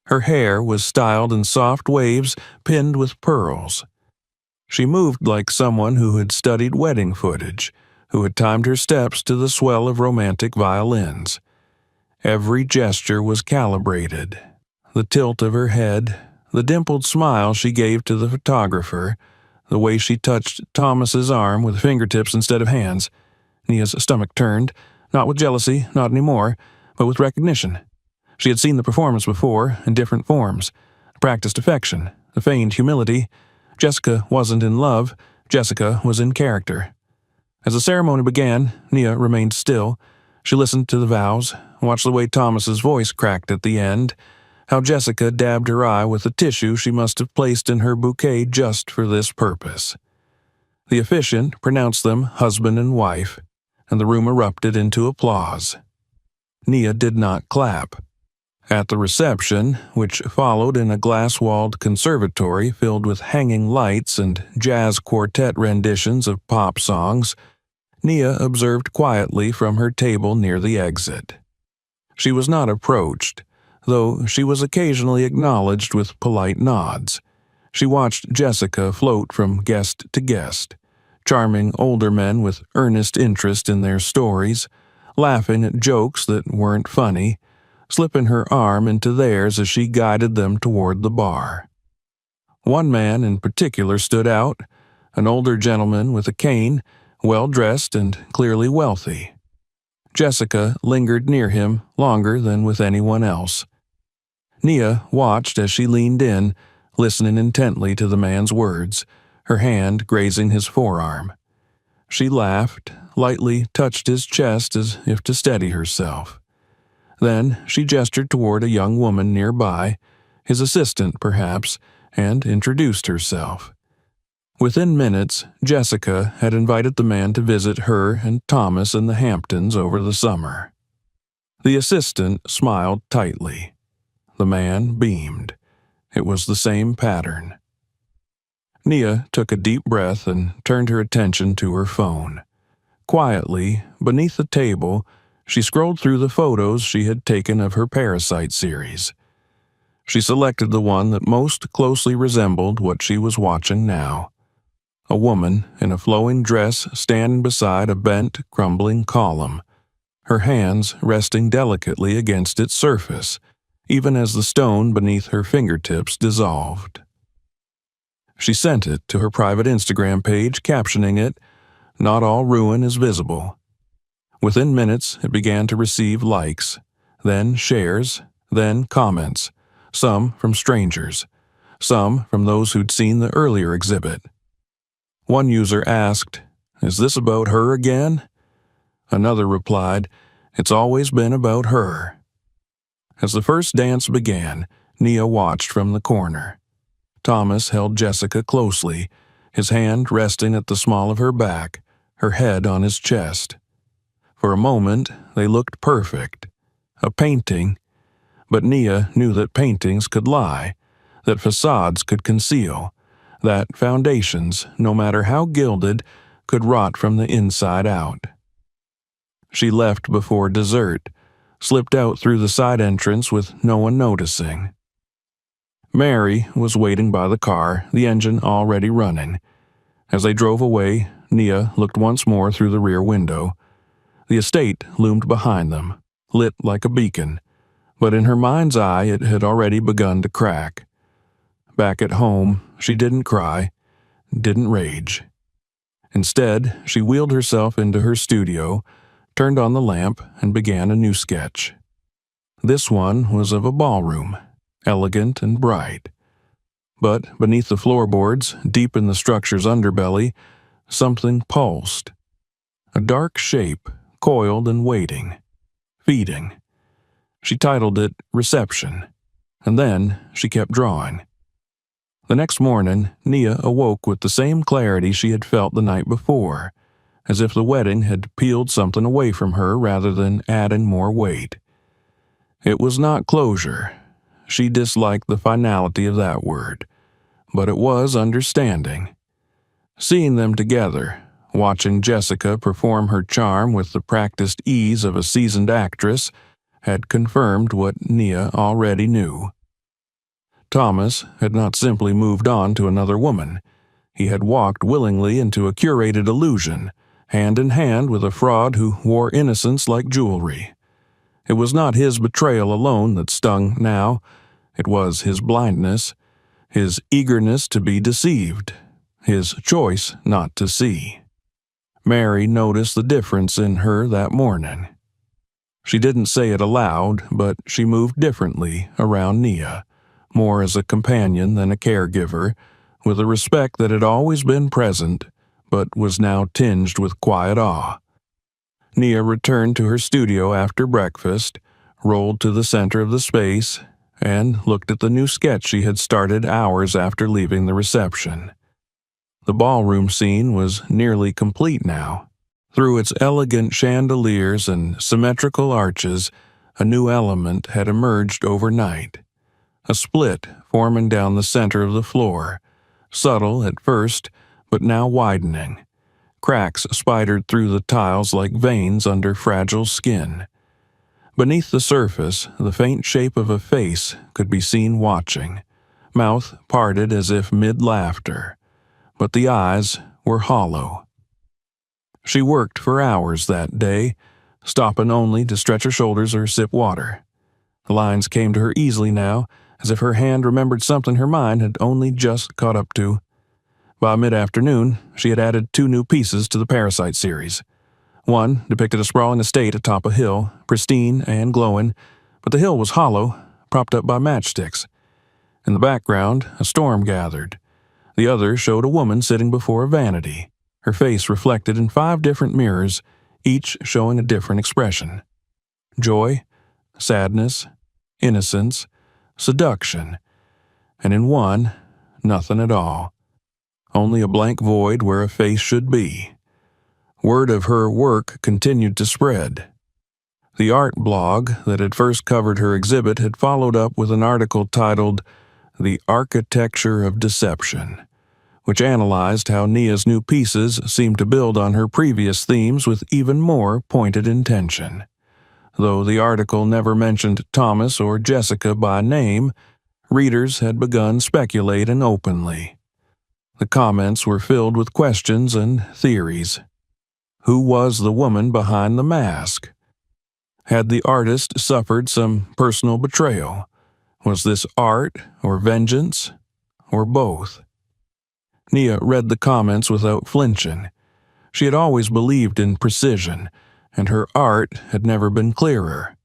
Speaker 1: Her hair was styled in soft waves pinned with pearls. She moved like someone who had studied wedding footage, who had timed her steps to the swell of romantic violins. Every gesture was calibrated. The tilt of her head, the dimpled smile she gave to the photographer, the way she touched Thomas's arm with fingertips instead of hands. Nia's stomach turned, not with jealousy, not anymore, but with recognition. She had seen the performance before, in different forms. Practiced affection, the feigned humility. Jessica wasn't in love, Jessica was in character. As the ceremony began, Nia remained still. She listened to the vows, watched the way Thomas's voice cracked at the end, how Jessica dabbed her eye with a tissue she must have placed in her bouquet just for this purpose. The officiant pronounced them husband and wife, and the room erupted into applause. Nia did not clap. At the reception, which followed in a glass-walled conservatory filled with hanging lights and jazz quartet renditions of pop songs, Nia observed quietly from her table near the exit. She was not approached, though she was occasionally acknowledged with polite nods. She watched Jessica float from guest to guest, charming older men with earnest interest in their stories, laughing at jokes that weren't funny, slipping her arm into theirs as she guided them toward the bar. One man in particular stood out, an older gentleman with a cane, well-dressed and clearly wealthy. Jessica lingered near him longer than with anyone else. Nia watched as she leaned in, listening intently to the man's words, her hand grazing his forearm. She laughed, lightly touched his chest as if to steady herself. Then she gestured toward a young woman nearby, his assistant perhaps, and introduced herself. Within minutes, Jessica had invited the man to visit her and Thomas in the Hamptons over the summer. The assistant smiled tightly. The man beamed. It was the same pattern. Nia took a deep breath and turned her attention to her phone. Quietly, beneath the table, she scrolled through the photos she had taken of her Parasite series. She selected the one that most closely resembled what she was watching now. A woman in a flowing dress standing beside a bent, crumbling column, her hands resting delicately against its surface, even as the stone beneath her fingertips dissolved. She sent it to her private Instagram page, captioning it, "Not all ruin is visible." Within minutes, it began to receive likes, then shares, then comments, some from strangers, some from those who'd seen the earlier exhibit. One user asked, "Is this about her again?" Another replied, "It's always been about her." As the first dance began, Nia watched from the corner. Thomas held Jessica closely, his hand resting at the small of her back, her head on his chest. For a moment, they looked perfect. A painting, but Nia knew that paintings could lie, that facades could conceal, that foundations, no matter how gilded, could rot from the inside out. She left before dessert, slipped out through the side entrance with no one noticing. Mary was waiting by the car, the engine already running. As they drove away, Nia looked once more through the rear window. The estate loomed behind them, lit like a beacon, but in her mind's eye it had already begun to crack. Back at home, she didn't cry, didn't rage. Instead, she wheeled herself into her studio, turned on the lamp, and began a new sketch. This one was of a ballroom, elegant and bright. But beneath the floorboards, deep in the structure's underbelly, something pulsed. A dark shape, coiled and waiting, feeding. She titled it Reception, and then she kept drawing. The next morning, Nia awoke with the same clarity she had felt the night before, as if the wedding had peeled something away from her rather than adding more weight. It was not closure. She disliked the finality of that word, but it was understanding. Seeing them together, watching Jessica perform her charm with the practiced ease of a seasoned actress, had confirmed what Nia already knew. Thomas had not simply moved on to another woman. He had walked willingly into a curated illusion, hand in hand with a fraud who wore innocence like jewelry. It was not his betrayal alone that stung now. It was his blindness, his eagerness to be deceived, his choice not to see. Mary noticed the difference in her that morning. She didn't say it aloud, but she moved differently around Nia, more as a companion than a caregiver, with a respect that had always been present, but was now tinged with quiet awe. Nia returned to her studio after breakfast, rolled to the center of the space, and looked at the new sketch she had started hours after leaving the reception. The ballroom scene was nearly complete now. Through its elegant chandeliers and symmetrical arches, a new element had emerged overnight. A split forming down the center of the floor, subtle at first, but now widening. Cracks spidered through the tiles like veins under fragile skin. Beneath the surface, the faint shape of a face could be seen watching, mouth parted as if mid-laughter, but the eyes were hollow. She worked for hours that day, stopping only to stretch her shoulders or sip water. The lines came to her easily now, as if her hand remembered something her mind had only just caught up to. By mid-afternoon, she had added 2 new pieces to the Parasite series. One depicted a sprawling estate atop a hill, pristine and glowing, but the hill was hollow, propped up by matchsticks. In the background, a storm gathered. The other showed a woman sitting before a vanity, her face reflected in 5 different mirrors, each showing a different expression. Joy, sadness, innocence, seduction, and in one, nothing at all. only a blank void where a face should be. Word of her work continued to spread. The art blog that had first covered her exhibit had followed up with an article titled "The Architecture of Deception," which analyzed how Nia's new pieces seemed to build on her previous themes with even more pointed intention. Though the article never mentioned Thomas or Jessica by name, readers had begun speculating openly. The comments were filled with questions and theories. Who was the woman behind the mask? Had the artist suffered some personal betrayal? Was this art or vengeance, or both? Nia read the comments without flinching. She had always believed in precision, and her art had never been clearer.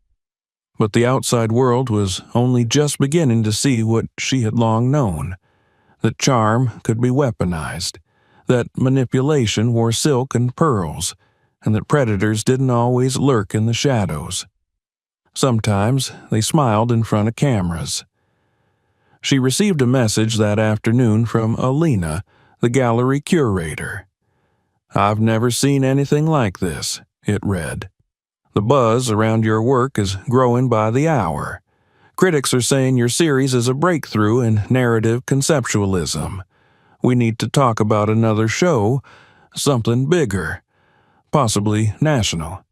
Speaker 1: But the outside world was only just beginning to see what she had long known: that charm could be weaponized, that manipulation wore silk and pearls, and that predators didn't always lurk in the shadows. Sometimes they smiled in front of cameras. She received a message that afternoon from Alina, the gallery curator. "I've never seen anything like this," it read. "The buzz around your work is growing by the hour. Critics are saying your series is a breakthrough in narrative conceptualism. We need to talk about another show, something bigger, possibly national."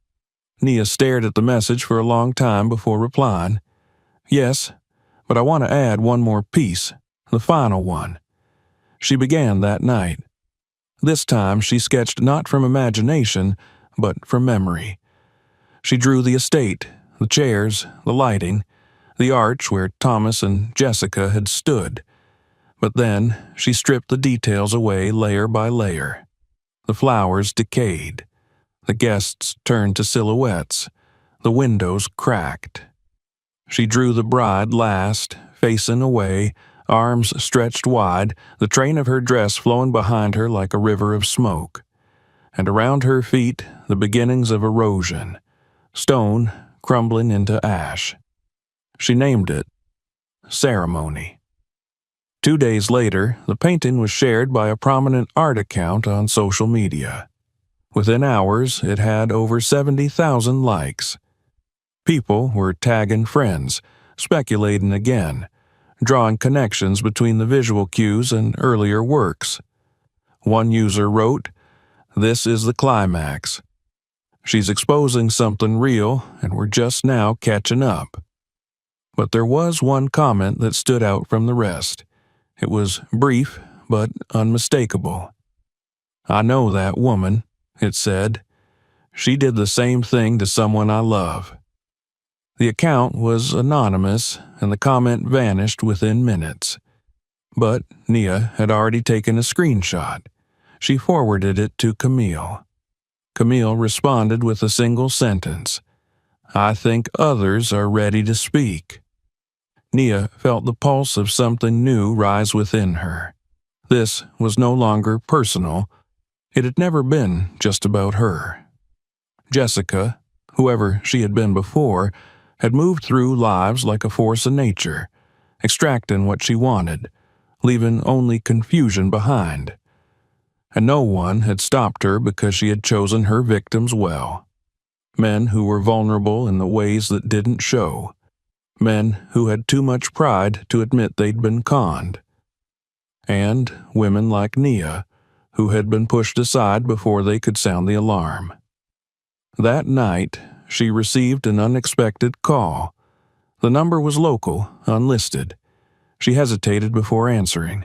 Speaker 1: Nia stared at the message for a long time before replying. "Yes, but I want to add one more piece, the final one." She began that night. This time she sketched not from imagination, but from memory. She drew the estate, the chairs, the lighting, the arch where Thomas and Jessica had stood. But then she stripped the details away layer by layer. The flowers decayed. The guests turned to silhouettes. The windows cracked. She drew the bride last, facing away, arms stretched wide, the train of her dress flowing behind her like a river of smoke. And around her feet, the beginnings of erosion, stone crumbling into ash. She named it Ceremony. 2 days later, the painting was shared by a prominent art account on social media. Within hours, it had over 70,000 likes. People were tagging friends, speculating again, drawing connections between the visual cues and earlier works. One user wrote, "This is the climax. She's exposing something real, and we're just now catching up." But there was one comment that stood out from the rest. It was brief, but unmistakable. "I know that woman," it said. "She did the same thing to someone I love." The account was anonymous, and the comment vanished within minutes. But Nia had already taken a screenshot. She forwarded it to Camille. Camille responded with a single sentence: "I think others are ready to speak." Nia felt the pulse of something new rise within her. This was no longer personal. It had never been just about her. Jessica, whoever she had been before, had moved through lives like a force of nature, extracting what she wanted, leaving only confusion behind. And no one had stopped her because she had chosen her victims well. Men who were vulnerable in the ways that didn't show. Men who had too much pride to admit they'd been conned. And women like Nia, who had been pushed aside before they could sound the alarm. That night, she received an unexpected call. The number was local, unlisted. She hesitated before answering.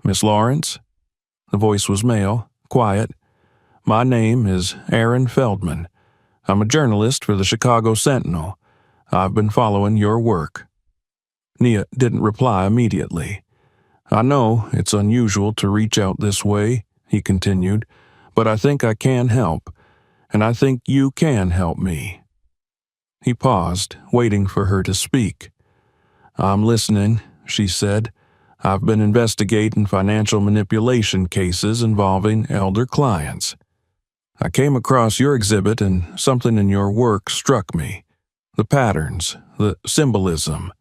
Speaker 1: "Miss Lawrence?" The voice was male, quiet. "My name is Aaron Feldman. I'm a journalist for the Chicago Sentinel. I've been following your work." Nia didn't reply immediately. "I know it's unusual to reach out this way," he continued, "but I think I can help, and I think you can help me." He paused, waiting for her to speak. "I'm listening," she said. "I've been investigating financial manipulation cases involving elder clients. I came across your exhibit and something in your work struck me. The patterns, the symbolism.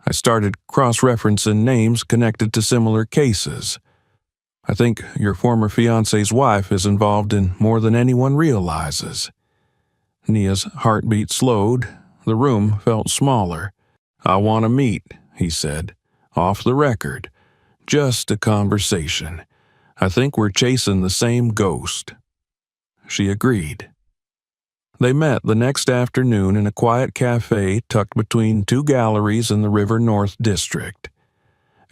Speaker 1: I started cross-referencing names connected to similar cases. I think your former fiancé's wife is involved in more than anyone realizes." Nia's heartbeat slowed. The room felt smaller. "I want to meet," he said. "Off the record. Just a conversation. I think we're chasing the same ghost." She agreed. They met the next afternoon in a quiet cafe tucked between two galleries in the River North district.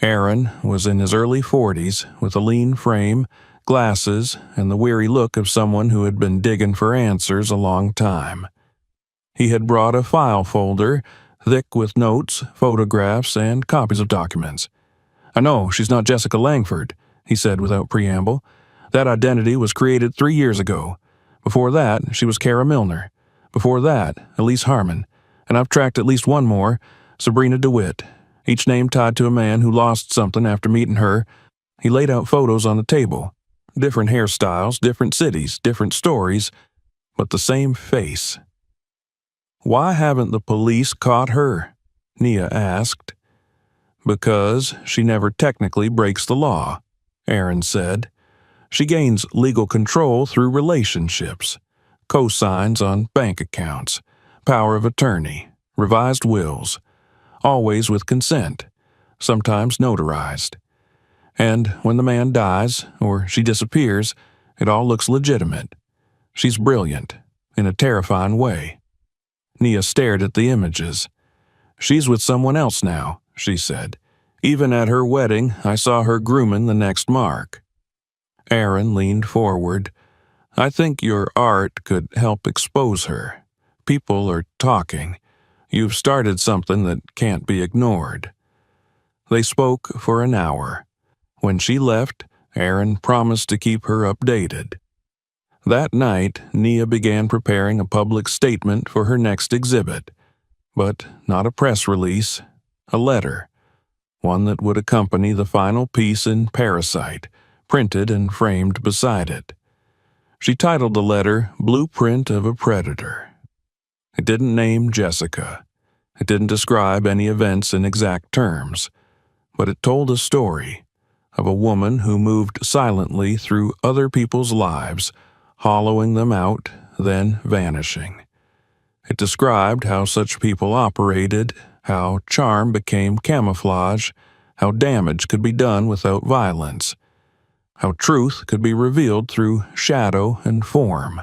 Speaker 1: Aaron was in his early 40s, with a lean frame, glasses, and the weary look of someone who had been digging for answers a long time. He had brought a file folder, thick with notes, photographs, and copies of documents. "I know she's not Jessica Langford," he said without preamble. "That identity was created 3 years ago. Before that, she was Kara Milner. Before that, Elise Harmon. And I've tracked at least one more, Sabrina DeWitt. Each name tied to a man who lost something after meeting her." He laid out photos on the table. Different hairstyles, different cities, different stories, but the same face. "Why haven't the police caught her?" Nia asked. "Because she never technically breaks the law," Aaron said. "She gains legal control through relationships, cosigns on bank accounts, power of attorney, revised wills, always with consent, sometimes notarized. And when the man dies, or she disappears, it all looks legitimate. She's brilliant, in a terrifying way." Nia stared at the images. "She's with someone else now," she said. "Even at her wedding, I saw her grooming the next mark." Aaron leaned forward. "I think your art could help expose her. People are talking. You've started something that can't be ignored." They spoke for an hour. When she left, Aaron promised to keep her updated. That night, Nia began preparing a public statement for her next exhibit, but not a press release, a letter, one that would accompany the final piece in Parasite, printed and framed beside it. She titled the letter "Blueprint of a Predator." It didn't name Jessica. It didn't describe any events in exact terms, but it told a story of a woman who moved silently through other people's lives, hollowing them out, then vanishing. It described how such people operated, how charm became camouflage, how damage could be done without violence, how truth could be revealed through shadow and form.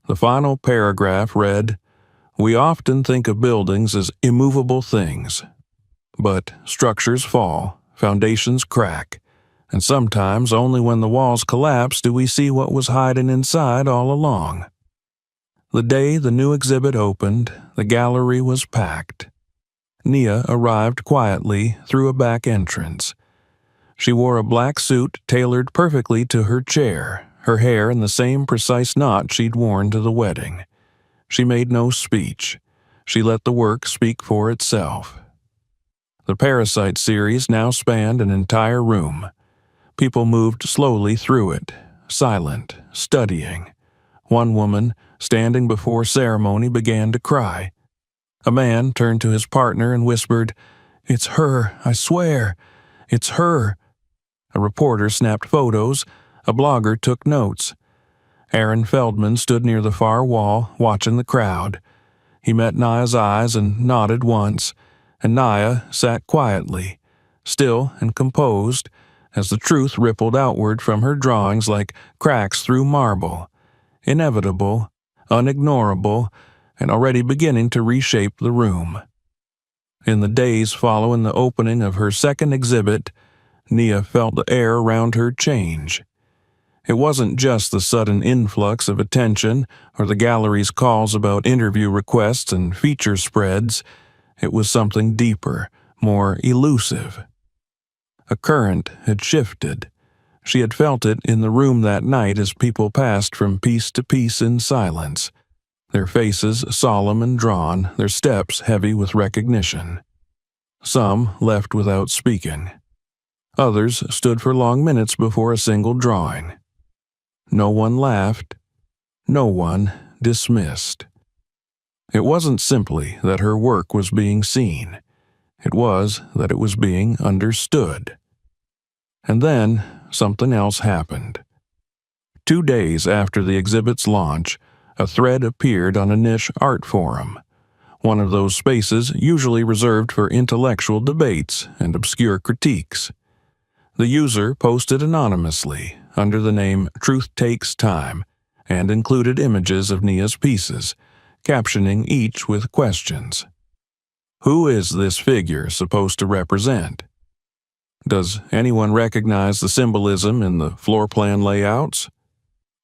Speaker 1: The final paragraph read, "We often think of buildings as immovable things, but structures fall, foundations crack, and sometimes only when the walls collapse do we see what was hiding inside all along." The day the new exhibit opened, the gallery was packed. Nia arrived quietly through a back entrance. She wore a black suit tailored perfectly to her chair, her hair in the same precise knot she'd worn to the wedding. She made no speech. She let the work speak for itself. The Parasite series now spanned an entire room. People moved slowly through it, silent, studying. One woman, standing before ceremony, began to cry. A man turned to his partner and whispered, "It's her, I swear, it's her." A reporter snapped photos. A blogger took notes. Aaron Feldman stood near the far wall, watching the crowd. He met Nia's eyes and nodded once, and Nia sat quietly, still and composed, as the truth rippled outward from her drawings like cracks through marble, inevitable, unignorable, and already beginning to reshape the room. In the days following the opening of her second exhibit, Nia felt the air around her change. It wasn't just the sudden influx of attention or the gallery's calls about interview requests and feature spreads. It was something deeper, more elusive. A current had shifted. She had felt it in the room that night as people passed from piece to piece in silence, their faces solemn and drawn, their steps heavy with recognition. Some left without speaking. Others stood for long minutes before a single drawing. No one laughed. No one dismissed. It wasn't simply that her work was being seen. It was that it was being understood. And then, something else happened. 2 days after the exhibit's launch, a thread appeared on a niche art forum, one of those spaces usually reserved for intellectual debates and obscure critiques. The user posted anonymously under the name Truth Takes Time and included images of Nia's pieces, captioning each with questions. Who is this figure supposed to represent? Does anyone recognize the symbolism in the floor plan layouts?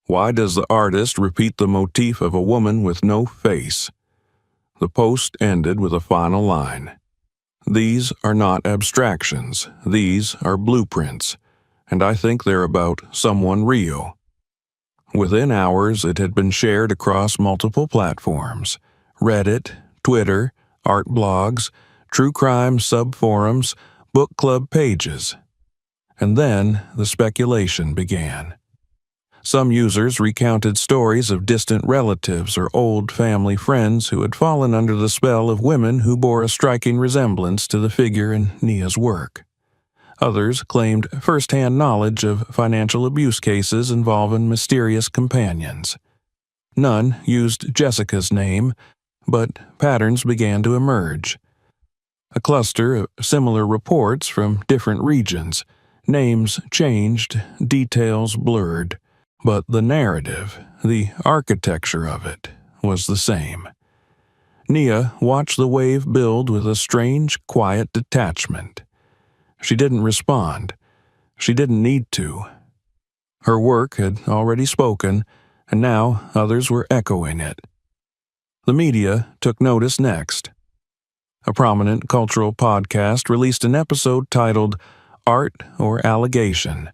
Speaker 1: Why does the artist repeat the motif of a woman with no face? The post ended with a final line. These are not abstractions, these are blueprints, and I think they're about someone real. Within hours, it had been shared across multiple platforms: Reddit, Twitter, art blogs, true crime subforums, book club pages. And then the speculation began. Some users recounted stories of distant relatives or old family friends who had fallen under the spell of women who bore a striking resemblance to the figure in Nia's work. Others claimed first-hand knowledge of financial abuse cases involving mysterious companions. None used Jessica's name, but patterns began to emerge. A cluster of similar reports from different regions, names changed, details blurred. But the narrative, the architecture of it, was the same. Nia watched the wave build with a strange, quiet detachment. She didn't respond. She didn't need to. Her work had already spoken, and now others were echoing it. The media took notice next. A prominent cultural podcast released an episode titled Art or Allegation,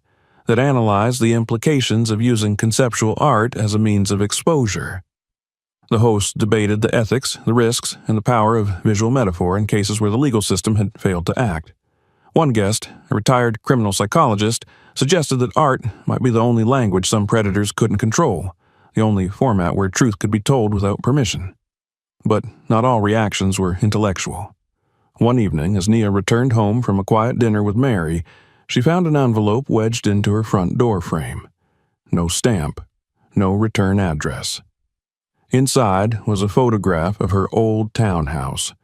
Speaker 1: that analyzed the implications of using conceptual art as a means of exposure. The hosts debated the ethics, the risks, and the power of visual metaphor in cases where the legal system had failed to act. One guest, a retired criminal psychologist, suggested that art might be the only language some predators couldn't control, the only format where truth could be told without permission. But not all reactions were intellectual. One evening, as Nia returned home from a quiet dinner with Mary, she found an envelope wedged into her front door frame. No stamp, no return address. Inside was a photograph of her old townhouse,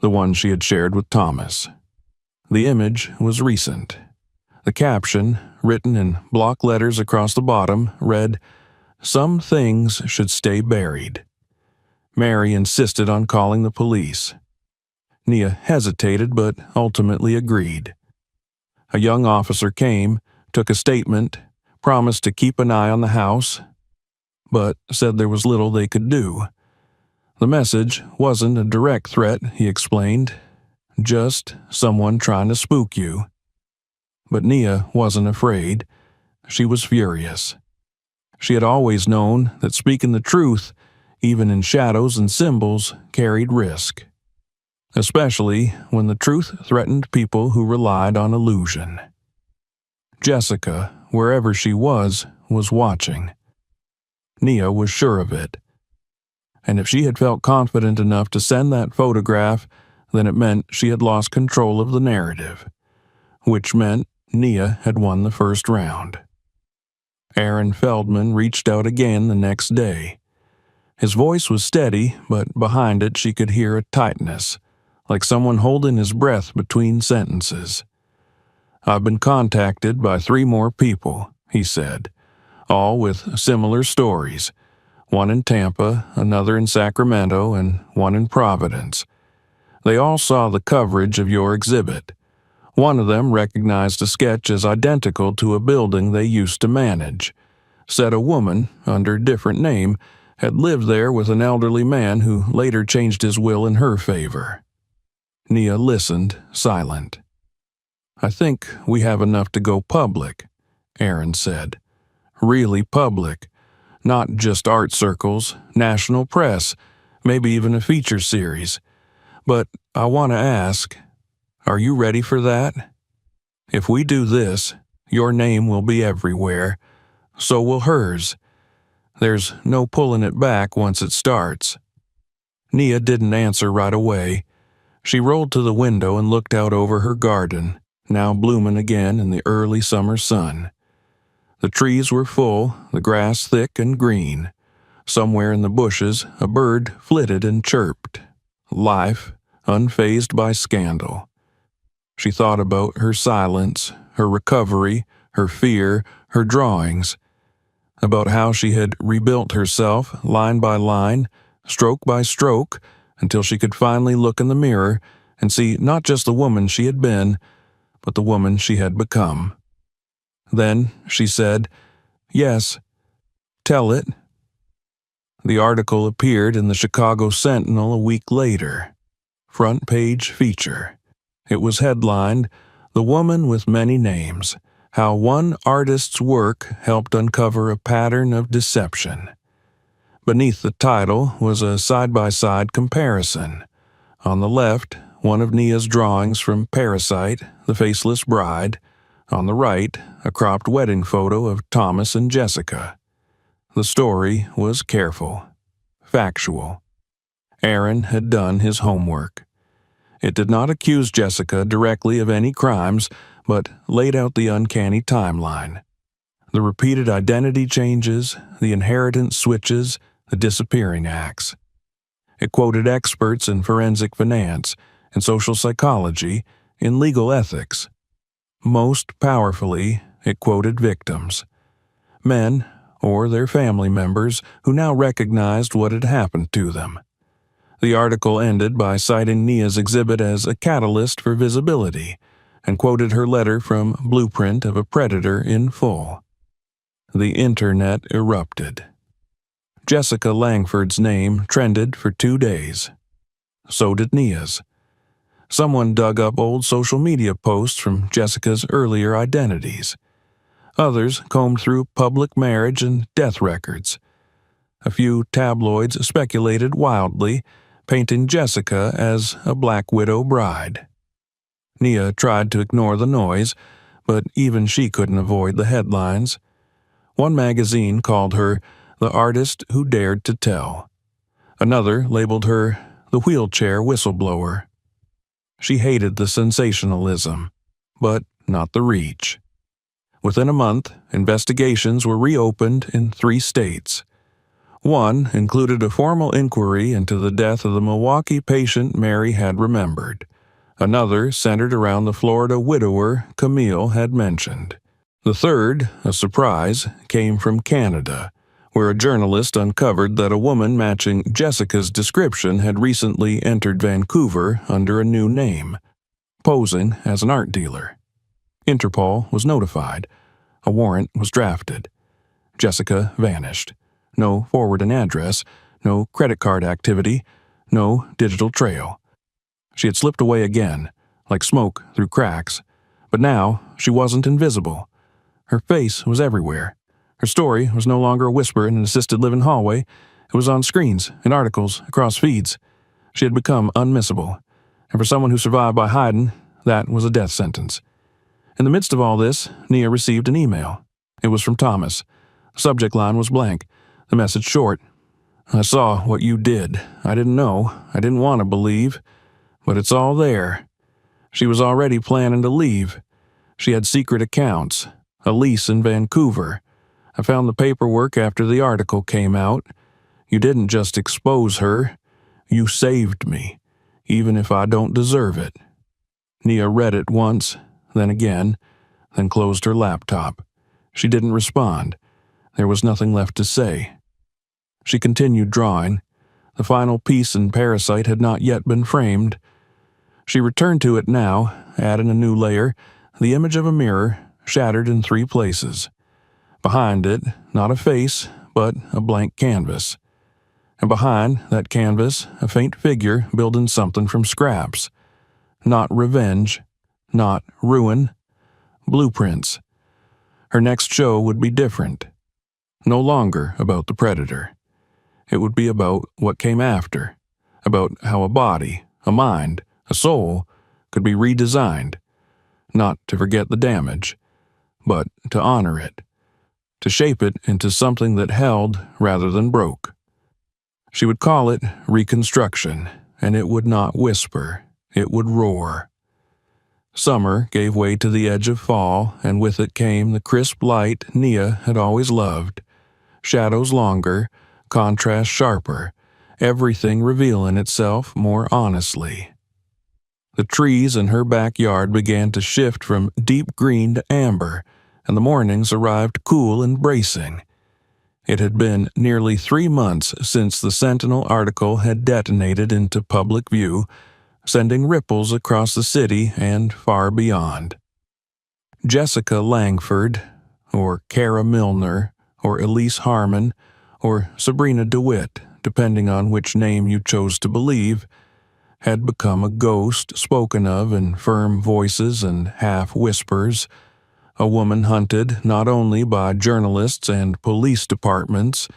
Speaker 1: the one she had shared with Thomas. The image was recent. The caption, written in block letters across the bottom, read, "Some things should stay buried." Mary insisted on calling the police. Nia hesitated but ultimately agreed. A young officer came, took a statement, promised to keep an eye on the house, but said there was little they could do. The message wasn't a direct threat, he explained, just someone trying to spook you. But Nia wasn't afraid. She was furious. She had always known that speaking the truth, even in shadows and symbols, carried risk, especially when the truth threatened people who relied on illusion. Jessica, wherever she was watching. Nia was sure of it. And if she had felt confident enough to send that photograph, then it meant she had lost control of the narrative, which meant Nia had won the first round. Aaron Feldman reached out again the next day. His voice was steady, but behind it she could hear a tightness, like someone holding his breath between sentences. "I've been contacted by 3 more people," he said, all with similar stories, one in Tampa, another in Sacramento, and one in Providence. They all saw the coverage of your exhibit. One of them recognized a sketch as identical to a building they used to manage. Said a woman, under a different name, had lived there with an elderly man who later changed his will in her favor. Nia listened, silent. "I think we have enough to go public," Aaron said. "Really public. Not just art circles, national press, maybe even a feature series. But I want to ask, are you ready for that? If we do this, your name will be everywhere. So will hers. There's no pulling it back once it starts." Nia didn't answer right away. She rolled to the window and looked out over her garden, now blooming again in the early summer sun. The trees were full, the grass thick and green. Somewhere in the bushes, a bird flitted and chirped. Life, unfazed by scandal. She thought about her silence, her recovery, her fear, her drawings, about how she had rebuilt herself line by line, stroke by stroke, until she could finally look in the mirror and see not just the woman she had been, but the woman she had become. Then she said, "Yes, tell it." The article appeared in the Chicago Sentinel a week later. Front page feature. It was headlined, "The Woman with Many Names: How One Artist's Work Helped Uncover a Pattern of Deception." Beneath the title was a side-by-side comparison. On the left, one of Nia's drawings from Parasite, The Faceless Bride. On the right, a cropped wedding photo of Thomas and Jessica. The story was careful, factual. Aaron had done his homework. It did not accuse Jessica directly of any crimes, but laid out the uncanny timeline. The repeated identity changes, the inheritance switches, the disappearing acts. It quoted experts in forensic finance, in social psychology, in legal ethics. Most powerfully, it quoted victims. Men, or their family members, who now recognized what had happened to them. The article ended by citing Nia's exhibit as a catalyst for visibility, and quoted her letter from Blueprint of a Predator in full. The internet erupted. Jessica Langford's name trended for 2 days. So did Nia's. Someone dug up old social media posts from Jessica's earlier identities. Others combed through public marriage and death records. A few tabloids speculated wildly, painting Jessica as a Black Widow bride. Nia tried to ignore the noise, but even she couldn't avoid the headlines. One magazine called her the artist who dared to tell. Another labeled her the wheelchair whistleblower. She hated the sensationalism, but not the reach. Within a month, investigations were reopened in 3 states. One included a formal inquiry into the death of the Milwaukee patient Mary had remembered. Another centered around the Florida widower Camille had mentioned. The third, a surprise, came from Canada, where a journalist uncovered that a woman matching Jessica's description had recently entered Vancouver under a new name, posing as an art dealer. Interpol was notified. A warrant was drafted. Jessica vanished. No forwarding address, no credit card activity, no digital trail. She had slipped away again, like smoke through cracks, but now she wasn't invisible. Her face was everywhere. Her story was no longer a whisper in an assisted living hallway. It was on screens, in articles, across feeds. She had become unmissable, and for someone who survived by hiding, that was a death sentence. In the midst of all this, Nia received an email. It was from Thomas. The subject line was blank, the message short. "I saw what you did. I didn't know. I didn't want to believe. But it's all there." She was already planning to leave. She had secret accounts, a lease in Vancouver. "I found the paperwork after the article came out. You didn't just expose her. You saved me, even if I don't deserve it." Nia read it once, then again, then closed her laptop. She didn't respond. There was nothing left to say. She continued drawing. The final piece in Parasite had not yet been framed. She returned to it now, adding a new layer, the image of a mirror, shattered in 3 places. Behind it, not a face, but a blank canvas. And behind that canvas, a faint figure building something from scraps. Not revenge, not ruin, blueprints. Her next show would be different. No longer about the predator. It would be about what came after, about how a body, a mind, a soul could be redesigned, not to forget the damage, but to honor it, to shape it into something that held rather than broke. She would call it reconstruction, and it would not whisper, it would roar. Summer gave way to the edge of fall, and with it came the crisp light Nia had always loved. Shadows longer, contrast sharper, everything revealing itself more honestly. The trees in her backyard began to shift from deep green to amber, and the mornings arrived cool and bracing. It had been nearly 3 months since the Sentinel article had detonated into public view, sending ripples across the city and far beyond. Jessica Langford, or Kara Milner, or Elise Harmon, or Sabrina DeWitt, depending on which name you chose to believe, had become a ghost spoken of in firm voices and half-whispers, a woman hunted not only by journalists and police departments,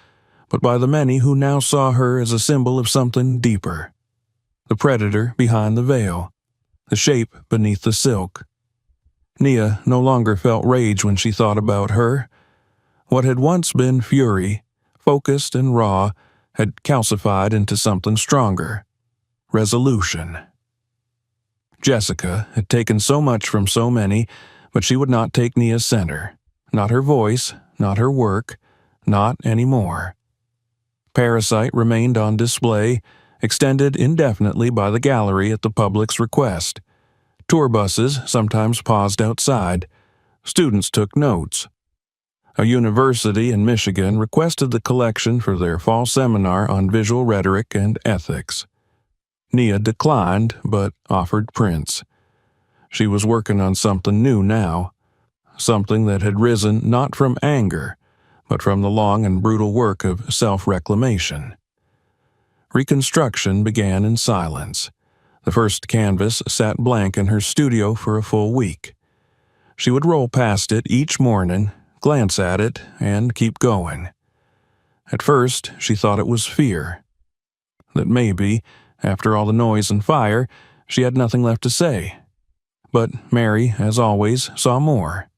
Speaker 1: but by the many who now saw her as a symbol of something deeper. The predator behind the veil, the shape beneath the silk. Nia no longer felt rage when she thought about her. What had once been fury, focused and raw, had calcified into something stronger. Resolution. Jessica had taken so much from so many, but she would not take Nia's center. Not her voice, not her work, not anymore. Parasite remained on display, extended indefinitely by the gallery at the public's request. Tour buses sometimes paused outside. Students took notes. A university in Michigan requested the collection for their fall seminar on visual rhetoric and ethics. Nia declined, but offered prints. She was working on something new now, something that had risen not from anger, but from the long and brutal work of self-reclamation. Reconstruction began in silence. The first canvas sat blank in her studio for a full week. She would roll past it each morning, glance at it, and keep going. At first, she thought it was fear. That maybe, after all the noise and fire, she had nothing left to say. But Mary, as always, saw more.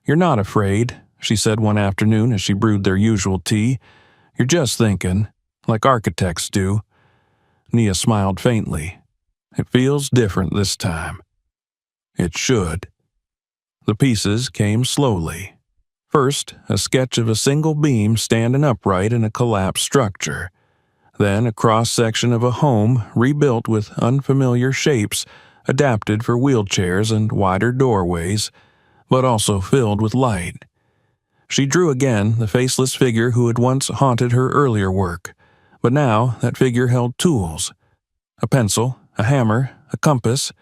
Speaker 1: "You're not afraid," she said one afternoon as she brewed their usual tea. "You're just thinking, like architects do." Nia smiled faintly. "It feels different this time." It should. The pieces came slowly. First, a sketch of a single beam standing upright in a collapsed structure. Then a cross-section of a home rebuilt with unfamiliar shapes, adapted for wheelchairs and wider doorways, but also filled with light. She drew again the faceless figure who had once haunted her earlier work, but now that figure held tools. A pencil, a hammer, a compass,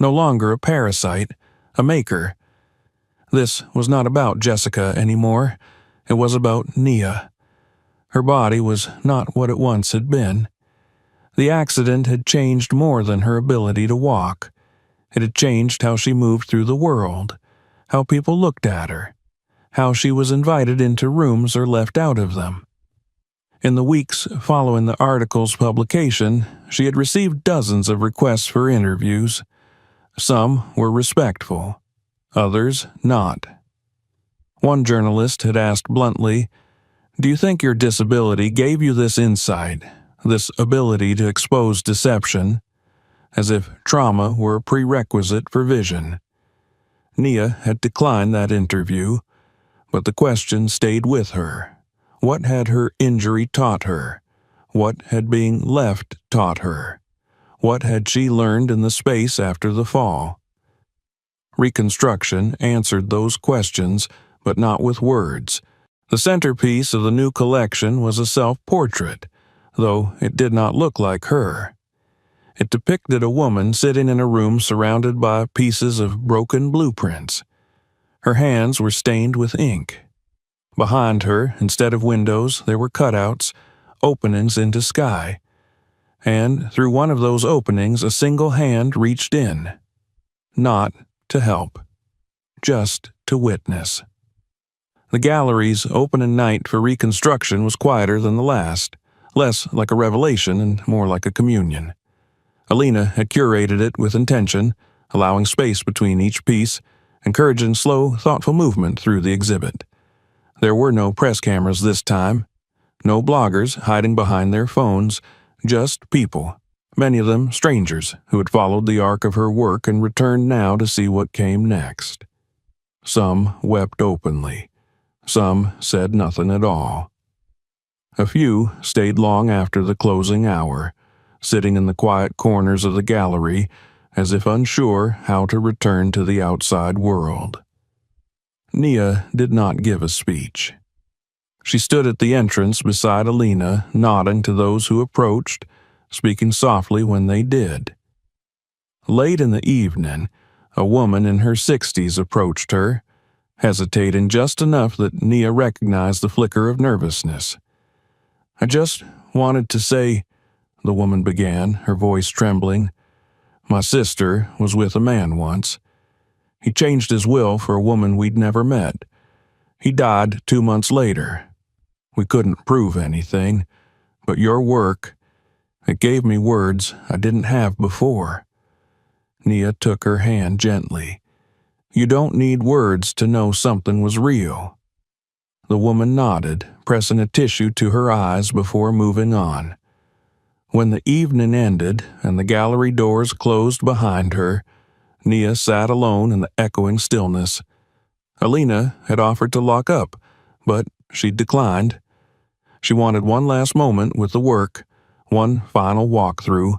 Speaker 1: no longer a parasite, a maker. This was not about Jessica anymore. It was about Nia. Her body was not what it once had been. The accident had changed more than her ability to walk. It had changed how she moved through the world, how people looked at her, how she was invited into rooms or left out of them. In the weeks following the article's publication, she had received dozens of requests for interviews. Some were respectful, others not. One journalist had asked bluntly, "Do you think your disability gave you this insight, this ability to expose deception?" As if trauma were a prerequisite for vision. Nia had declined that interview, but the question stayed with her. What had her injury taught her? What had being left taught her? What had she learned in the space after the fall? Reconstruction answered those questions, but not with words. The centerpiece of the new collection was a self-portrait, though it did not look like her. It depicted a woman sitting in a room surrounded by pieces of broken blueprints. Her hands were stained with ink. Behind her, instead of windows, there were cutouts, openings into sky. And through one of those openings a single hand reached in. Not to help, just to witness. The gallery's opening night for reconstruction was quieter than the last, less like a revelation and more like a communion. Alina had curated it with intention, allowing space between each piece, encouraging slow, thoughtful movement through the exhibit. There were no press cameras this time, no bloggers hiding behind their phones, just people, many of them strangers who had followed the arc of her work and returned now to see what came next. Some wept openly. Some said nothing at all. A few stayed long after the closing hour, sitting in the quiet corners of the gallery as if unsure how to return to the outside world. Nia did not give a speech. She stood at the entrance beside Alina, nodding to those who approached, speaking softly when they did. Late in the evening, a woman in her 60s approached her, hesitating just enough that Nia recognized the flicker of nervousness. "I just wanted to say," the woman began, her voice trembling, "my sister was with a man once. He changed his will for a woman we'd never met. He died 2 months later. We couldn't prove anything, but your work, it gave me words I didn't have before." Nia took her hand gently. "You don't need words to know something was real." The woman nodded, pressing a tissue to her eyes before moving on. When the evening ended and the gallery doors closed behind her, Nia sat alone in the echoing stillness. Alina had offered to lock up, but she declined. She wanted one last moment with the work, one final walkthrough.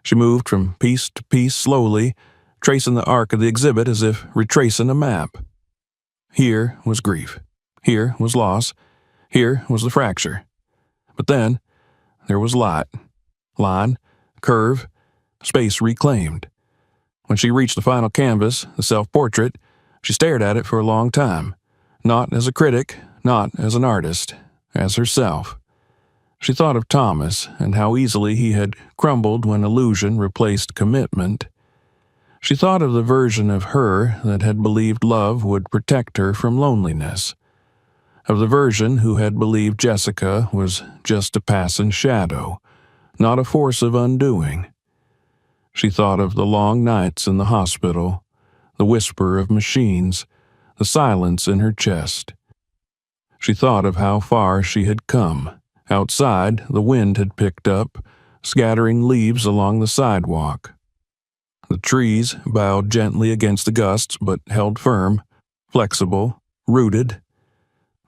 Speaker 1: She moved from piece to piece slowly, tracing the arc of the exhibit as if retracing a map. Here was grief. Here was loss. Here was the fracture. But then there was light. Line, curve, space reclaimed. When she reached the final canvas, the self-portrait, she stared at it for a long time, not as a critic, not as an artist, as herself. She thought of Thomas and how easily he had crumbled when illusion replaced commitment. She thought of the version of her that had believed love would protect her from loneliness, of the version who had believed Jessica was just a passing shadow, not a force of undoing. She thought of the long nights in the hospital, the whisper of machines, the silence in her chest. She thought of how far she had come. Outside, the wind had picked up, scattering leaves along the sidewalk. The trees bowed gently against the gusts but held firm, flexible, rooted.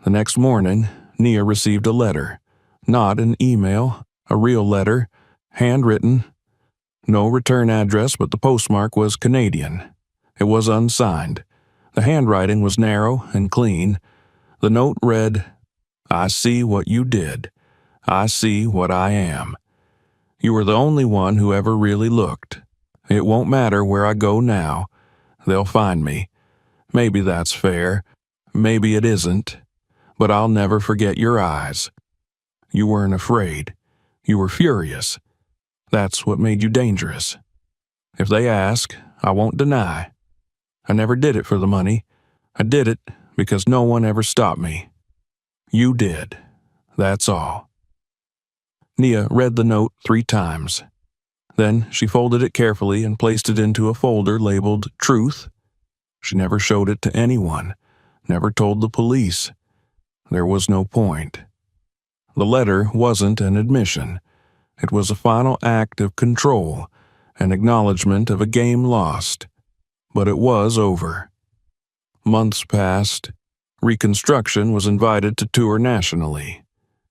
Speaker 1: The next morning, Nia received a letter. Not an email, a real letter, handwritten. No return address, but the postmark was Canadian. It was unsigned. The handwriting was narrow and clean. The note read, "I see what you did. I see what I am. You were the only one who ever really looked. It won't matter where I go now. They'll find me. Maybe that's fair. Maybe it isn't. But I'll never forget your eyes. You weren't afraid. You were furious. That's what made you dangerous. If they ask, I won't deny. I never did it for the money. I did it because no one ever stopped me. You did. That's all." Nia read the note 3 times. Then she folded it carefully and placed it into a folder labeled Truth. She never showed it to anyone, never told the police. There was no point. The letter wasn't an admission. It was a final act of control, an acknowledgement of a game lost. But it was over. Months passed. Reconstruction was invited to tour nationally.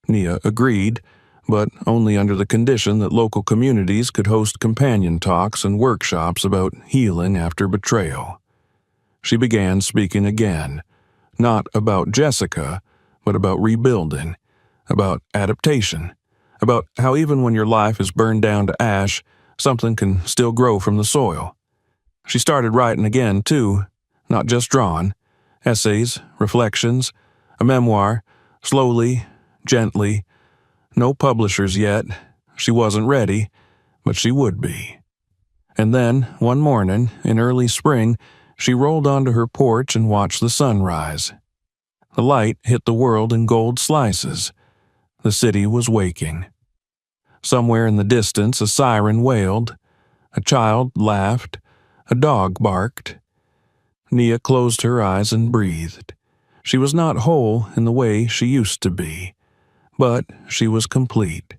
Speaker 1: Nia agreed, but only under the condition that local communities could host companion talks and workshops about healing after betrayal. She began speaking again, not about Jessica, but about rebuilding, about adaptation, about how even when your life is burned down to ash, something can still grow from the soil. She started writing again, too, not just drawing, essays, reflections, a memoir, slowly, gently. No publishers yet. She wasn't ready, but she would be. And then, one morning, in early spring, she rolled onto her porch and watched the sun rise. The light hit the world in gold slices. The city was waking. Somewhere in the distance, a siren wailed. A child laughed. A dog barked. Nia closed her eyes and breathed. She was not whole in the way she used to be, but she was complete.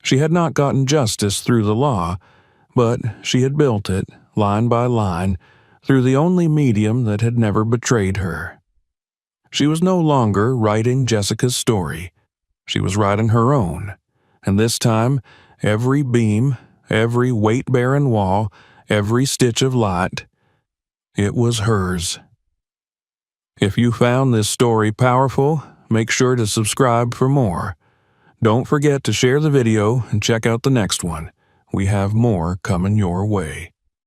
Speaker 1: She had not gotten justice through the law, but she had built it, line by line, through the only medium that had never betrayed her. She was no longer writing Jessica's story. She was writing her own, and this time, every beam, every weight-bearing wall, every stitch of light, it was hers. If you found this story powerful, make sure to subscribe for more. Don't forget to share the video and check out the next one. We have more coming your way.